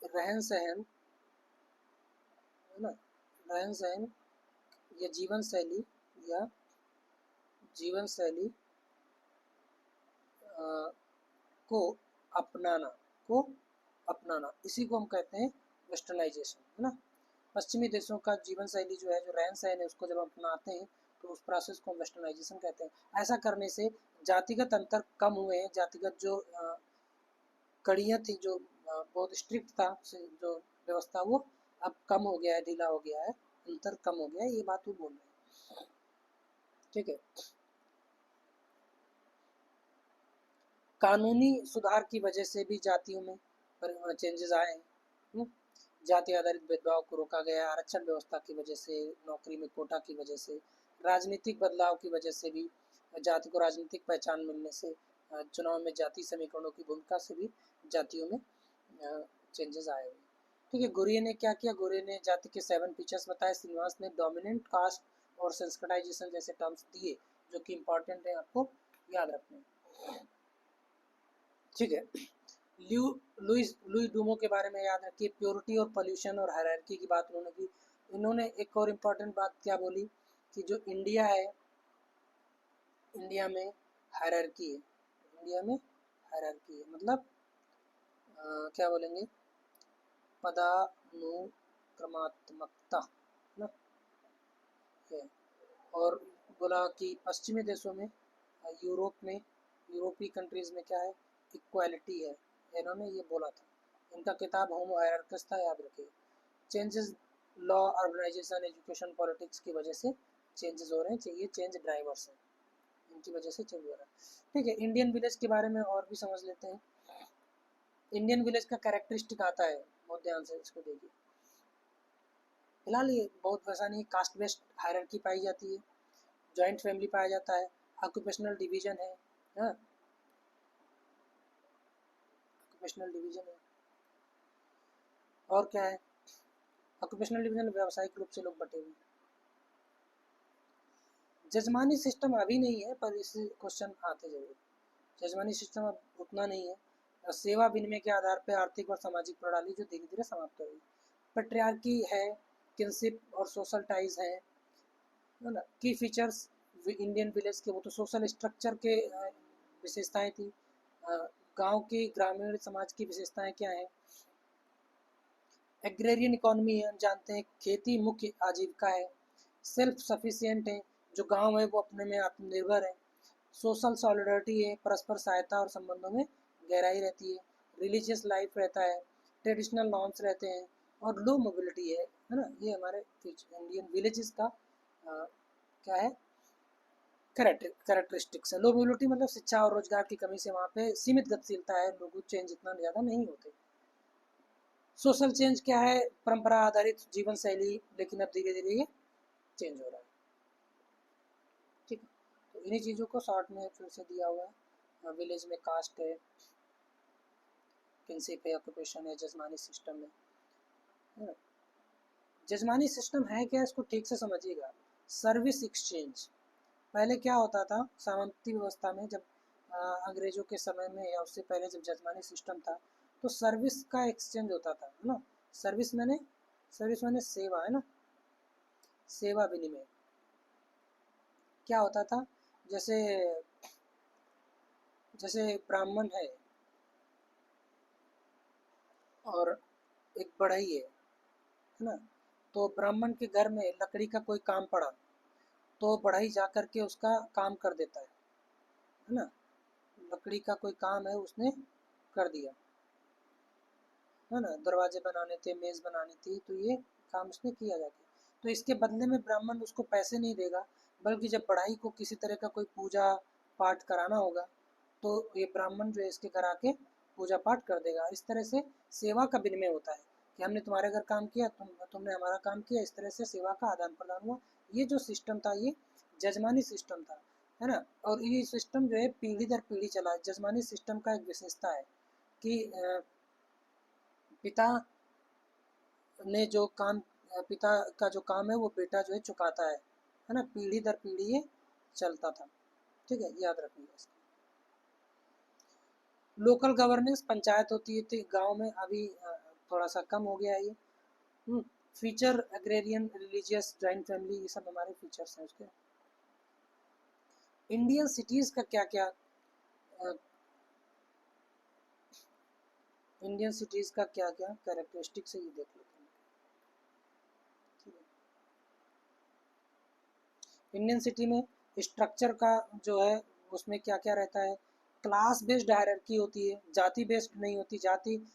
रहन सहन, है ना, रहन सहन या जीवन शैली, या जीवन शैली को अपनाना, को अपनाना, इसी को हम कहते हैं वेस्टर्नाइजेशन, है ना। पश्चिमी देशों का जीवन शैली जो है, जो रहन सहन है, उसको जब हम अपनाते हैं तो उस प्रोसेस को हम वेस्टर्नाइजेशन कहते हैं। ऐसा करने से जातिगत अंतर कम हुए हैं, जातिगत जो कड़ियाँ थी, जो बहुत स्ट्रिक्ट था जो व्यवस्था, वो अब कम हो गया है, ढीला हो गया है, अंतर कम हो गया है, ये बात वो बोल रहे हैं। ठीक है। कानूनी सुधार की वजह से भी जातियों में चेंजेस आए हैं। जाति आधारित भेदभाव को रोका गया, आरक्षण व्यवस्था की वजह से, नौकरी में कोटा की वजह से, राजनीतिक बदलाव की वजह से भी, जाति को राजनीतिक पहचान मिलने से, चुनाव में जाति समीकरणों की भूमिका से भी जातियों में चेंजेस आए हुए। ठीक है। गुरिये ने क्या किया, गुरिये ने जाति के 7 फीचर्स बताए, श्रीनिवास ने डोमिनेंट कास्ट और सेंसिटाइजेशन जैसे टर्म्स दिए जो कि इंपॉर्टेंट है, आपको याद रखने। ठीक है। लुइस डूमो के बारे में याद रखिए, प्योरिटी और पोल्यूशन और हायरार्की की बात उन्होंने की। इन्होंने एक और इम्पॉर्टेंट बात क्या बोली कि जो इंडिया है, इंडिया में हायरार्की है, इंडिया में हायरार्की है, मतलब क्या बोलेंगे, पदानुक्रमात्मकता ना है। और बोला कि पश्चिमी देशों में, यूरोपीय कंट्रीज में क्या है, इक्वालिटी है, इन्होंने ये बोला था। इनका किताब होमो हायरार्कस था, याद रखिए। Changes, law, urbanisation, education, politics की वजह से चेंजेस हो रहे हैं, ये चेंज ड्राइवर्स हैं, इनकी वजह से चेंज हो रहा है। ठीक है। इंडियन विलेज के बारे में और भी समझ लेते हैं। इंडियन विलेज का कैरेक्टरिस्टिक आता है, बहुत ध्यान से इसको देखिए। फिलहाल ये बहुत वैसा नहीं, कास्ट बेस्ड हायरार्की पाई जाती है, जॉइंट फैमिली पाया जाता है, ऑक्यूपेशनल डिवीजन है, ऑक्यूपेशनल डिवीजन है, और क्या है, ऑक्यूपेशनल डिवीजन, व्यावसायिक रूप से लोग बटे हुए। जजमानी सिस्टम अभी नहीं है, पर इस क्वेश्चन आते जरूर। जजमानी सिस्टम अब उतना नहीं है। सेवा विनिमय के आधार पर आर्थिक और सामाजिक प्रणाली जो धीरे धीरे समाप्त हो रही है। पेट्रियार्की है, किनशिप और सोशल टाइज है ना। की फीचर्स इंडियन विलेज के, वो तो सोशल स्ट्रक्चर के विशेषताएं थी। गांव की ग्रामीण समाज की विशेषताएं क्या है, एग्रेरियन इकोनॉमी है, हम जानते हैं खेती मुख्य आजीविका है। सेल्फ सफिशिएंट है, जो गांव है वो अपने में आत्मनिर्भर है। सोशल सॉलिडरिटी है, परस्पर सहायता और संबंधों में गहराई रहती है। रिलीजियस लाइफ रहता है, ट्रेडिशनल नॉर्म्स रहते हैं, और लो मोबिलिटी है ना। ये हमारे इंडियन विलेजेस का क्या है, कैरेक्टरिस्टिक्स है। लो मोबिलिटी मतलब शिक्षा और रोजगार की कमी से वहाँ पे सीमित गतिशीलता है, लोगों चेंज इतना ज़्यादा नहीं होते। सोशल चेंज क्या है, परंपरा आधारित जीवन शैली, लेकिन अब धीरे धीरे ये चेंज हो रहा है। ठीक है। तो इन्हीं चीज़ों को शॉर्ट में फिर से दिया हुआ है। विलेज में कास्ट है, किनशिप है, ऑक्यूपेशन है, जजमानी सिस्टम है। जजमानी सिस्टम है क्या, इसको ठीक से समझिएगा। सर्विस एक्सचेंज, पहले क्या होता था सामंती व्यवस्था में, जब अंग्रेजों के समय में या उससे पहले जब जजमानी सिस्टम था, तो सर्विस का एक्सचेंज होता था, है ना। सर्विस मैंने सेवा, है ना, सेवा विनिमय। क्या होता था, जैसे जैसे ब्राह्मण है और एक बढ़ई है ना, तो ब्राह्मण के घर में लकड़ी का कोई काम पड़ा तो बढ़ई जा कर के उसका काम कर देता है ना। लकड़ी का कोई काम है, उसने कर दिया। है ना, दरवाजे बनाने थे, मेज़ बनानी थी, तो ये काम उसने किया जाके। तो इसके बदले में ब्राह्मण उसको पैसे नहीं देगा, बल्कि जब बढ़ाई को किसी तरह का कोई पूजा पाठ कराना होगा तो ये ब्राह्मण जो है इसके घर आके पूजा पाठ कर देगा। इस तरह से सेवा का विनिमय होता है कि हमने तुम्हारे घर काम किया, तुमने हमारा काम किया, इस तरह से सेवा का आदान प्रदान हुआ। ये जो सिस्टम था ये जजमानी सिस्टम था, है ना। और ये सिस्टम जो है पीढ़ी दर पीढ़ी चला है। जजमानी सिस्टम का एक विशेषता है कि पिता ने जो काम, पिता का जो काम है वो बेटा जो है चुकाता है ना। पीढ़ी दर पीढ़ी ये चलता था, ठीक है, याद रखिएगा इसको। लोकल गवर्नेंस पंचायत होती थी गांव में, अभी थोड़ा सा कम हो गया है ये। Feature agrarian, religious, joint family, ये सब हमारे फीचर्स हैं उसके। इंडियन सिटीज़ का क्या क्या, इंडियन सिटीज़ का क्या क्या कैरेक्टरिस्टिक्स है ये देख लेते हैं। इंडियन सिटी में स्ट्रक्चर का जो है उसमें क्या क्या रहता है। क्लास बेस्ड हायरार्की होती है, जाति बेस्ड नहीं होती। जाति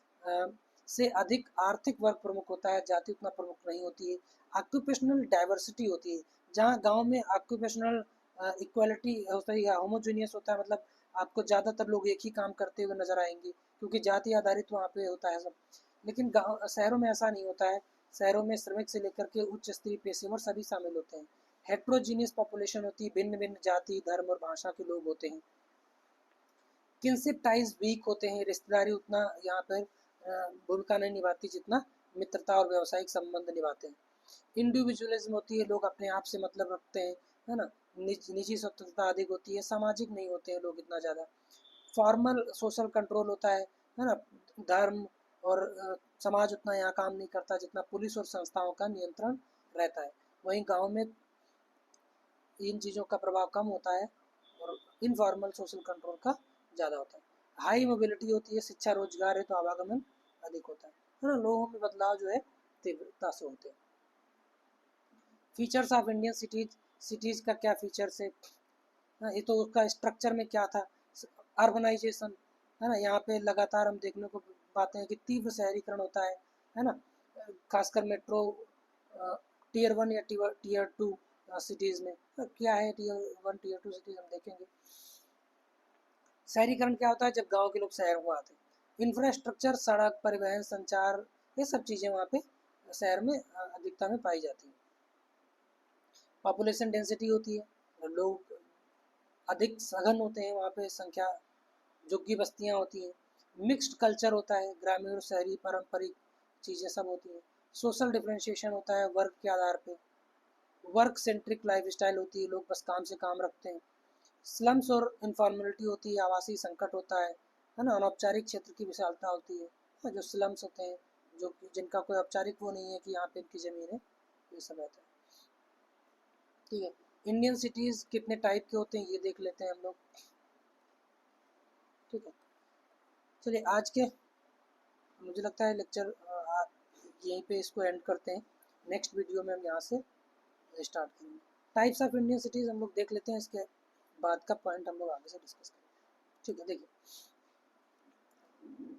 से अधिक आर्थिक वर्ग प्रमुख होता है, जाति उतना प्रमुख नहीं होती है। ऑक्यूपेशनल डाइवर्सिटी होती है, जहाँ गांव में ऑक्यूपेशनल इक्वालिटी होता है या होमोजीनियस होता है, मतलब आपको ज़्यादातर लोग एक ही काम करते हुए नजर आएंगे क्योंकि जाति आधारित वहाँ पे होता है सब। लेकिन गाँव शहरों में ऐसा नहीं होता है। शहरों में श्रमिक से लेकर के उच्च स्तरीय पेशेवर सभी शामिल होते हैं। हेट्रोजीनियस पॉपुलेशन होती है, भिन्न भिन्न जाति, धर्म और भाषा के लोग होते हैं। किनशिप टाइज वीक होते हैं, रिश्तेदारी उतना यहाँ पर भूमिका नहीं निभाती जितना मित्रता और व्यावसायिक संबंध निभाते हैं। इंडिविजुअलिज्म होती है, लोग अपने आप से मतलब रखते हैं, है ना। निजी स्वतंत्रता अधिक होती है, सामाजिक नहीं होते हैं लोग इतना ज़्यादा। फॉर्मल सोशल कंट्रोल होता है ना। धर्म और समाज उतना यहाँ काम नहीं करता जितना पुलिस और संस्थाओं का नियंत्रण रहता है। वहीं गांव में इन चीज़ों का प्रभाव कम होता है और इनफॉर्मल सोशल कंट्रोल का ज़्यादा होता है। हाई मोबिलिटी होती है, शिक्षा रोजगार है तो आवागमन अधिक होता है ना। लोगों में बदलाव जो है तीव्रता से होते हैं। Features of Indian cities, cities का क्या फीचर्स है। हाँ, ये तो उसका स्ट्रक्चर में क्या था। अर्बनाइजेशन, है ना, यहाँ पे लगातार हम देखने को पाते हैं कि तीव्र शहरीकरण होता है ना। खासकर मेट्रो टीयर वन या टीयर टू सिटीज़ में। क्या है tier one tier two cities, हम देखेंगे। शहरीकरण क्या होता है, जब गांव के लोग शहर को आते हैं। इंफ्रास्ट्रक्चर, सड़क, परिवहन, संचार, ये सब चीज़ें वहाँ पे शहर में अधिकता में पाई जाती हैं। पॉपुलेशन डेंसिटी होती है, लोग अधिक सघन होते हैं वहाँ पे, संख्या झुग्गी बस्तियाँ होती हैं। मिक्स्ड कल्चर होता है, ग्रामीण और शहरी पारंपरिक चीज़ें सब होती हैं। सोशल डिफ्रेंशिएशन होता है वर्क के आधार पे। वर्क सेंट्रिक लाइफस्टाइल होती है, लोग बस काम से काम रखते हैं। स्लम्स और इनफॉर्मेलिटी होती है, आवासीय संकट होता है ना। अनौपचारिक क्षेत्र की विशालता होती है, जो स्लम्स होते हैं, जो जिनका कोई औपचारिक वो नहीं है कि यहाँ पे इनकी ज़मीन है, ये सब रहता है, ठीक है। इंडियन सिटीज़ कितने टाइप के होते हैं ये देख लेते हैं हम लोग, ठीक है। चलिए आज के, मुझे लगता है लेक्चर यहीं पे इसको एंड करते हैं। नेक्स्ट वीडियो में हम यहाँ से स्टार्ट करेंगे। टाइप्स ऑफ इंडियन सिटीज़ हम लोग देख लेते हैं, इसके बाद का पॉइंट हम लोग आगे से डिस्कस करेंगे, ठीक है। देखिए,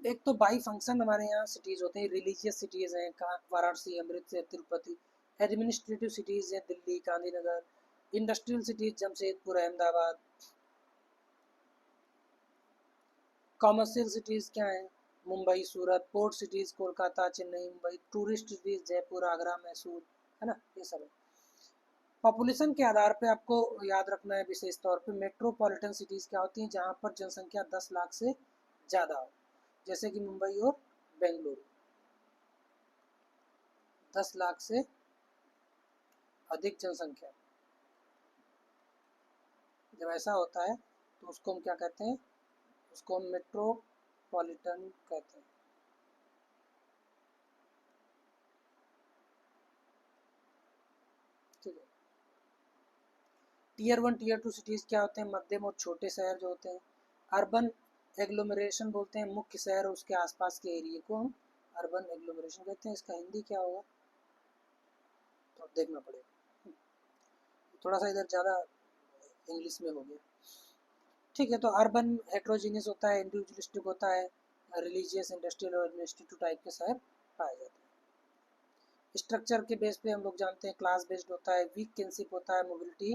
एक तो बाई फंक्शन हमारे यहाँ सिटीज़ होते हैं। रिलीजियस सिटीज़ हैं, वाराणसी, अमृतसर, तिरुपति। एडमिनिस्ट्रेटिव सिटीज़ हैं, Delhi, Gandhinagar. Industrial cities, Jamshedpur, Ahmedabad. Commercial cities क्या हैं, Mumbai, Surat. Port cities, Kolkata, Chennai, Mumbai. Tourist cities, Jaipur, Agra, Mysore, है ना, ये सब है। पॉपुलेशन के आधार पे आपको याद रखना है विशेष तौर पे, मेट्रोपॉलिटन सिटीज़ क्या होती हैं, जहाँ पर जनसंख्या 10 लाख से ज़्यादा हो, जैसे कि मुंबई और बेंगलुरु। 10 लाख से अधिक जनसंख्या, जब ऐसा होता है तो उसको हम क्या कहते हैं, उसको हम मेट्रोपॉलिटन कहते हैं, ठीक है। Tier one tier two cities क्या होते हैं, मध्यम और छोटे शहर जो होते हैं। अर्बन एग्लोमरेशन बोलते हैं, मुख्य शहर और उसके आसपास के एरिया को हम अर्बन एग्लोमरेशन कहते हैं। इसका हिंदी क्या होगा तो देखना पड़ेगा, थोड़ा सा इधर ज़्यादा इंग्लिश में हो गया, ठीक है। तो अर्बन हेट्रोजीनियस होता है, इंडिविजुअलिस्टिक होता है, रिलीजियस, इंडस्ट्रियल और एडमिनिस्ट्रेटिव टाइप के शहर पाए जाते हैं। स्ट्रक्चर के बेस पे हम लोग जानते हैं क्लास बेस्ड होता है, वीक किनशिप होता है, मोबिलिटी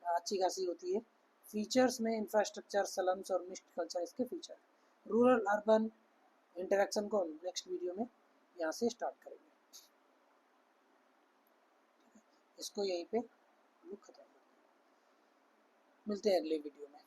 अच्छी खासी होती है। फीचर्स में इंफ्रास्ट्रक्चर, स्लम्स और मिक्स्ड कल्चर इसके फीचर। रूरल अर्बन इंटरेक्शन को हम नेक्स्ट वीडियो में यहाँ से स्टार्ट करेंगे। इसको यहीं पे खत्म करते हैं, मिलते हैं अगले वीडियो में।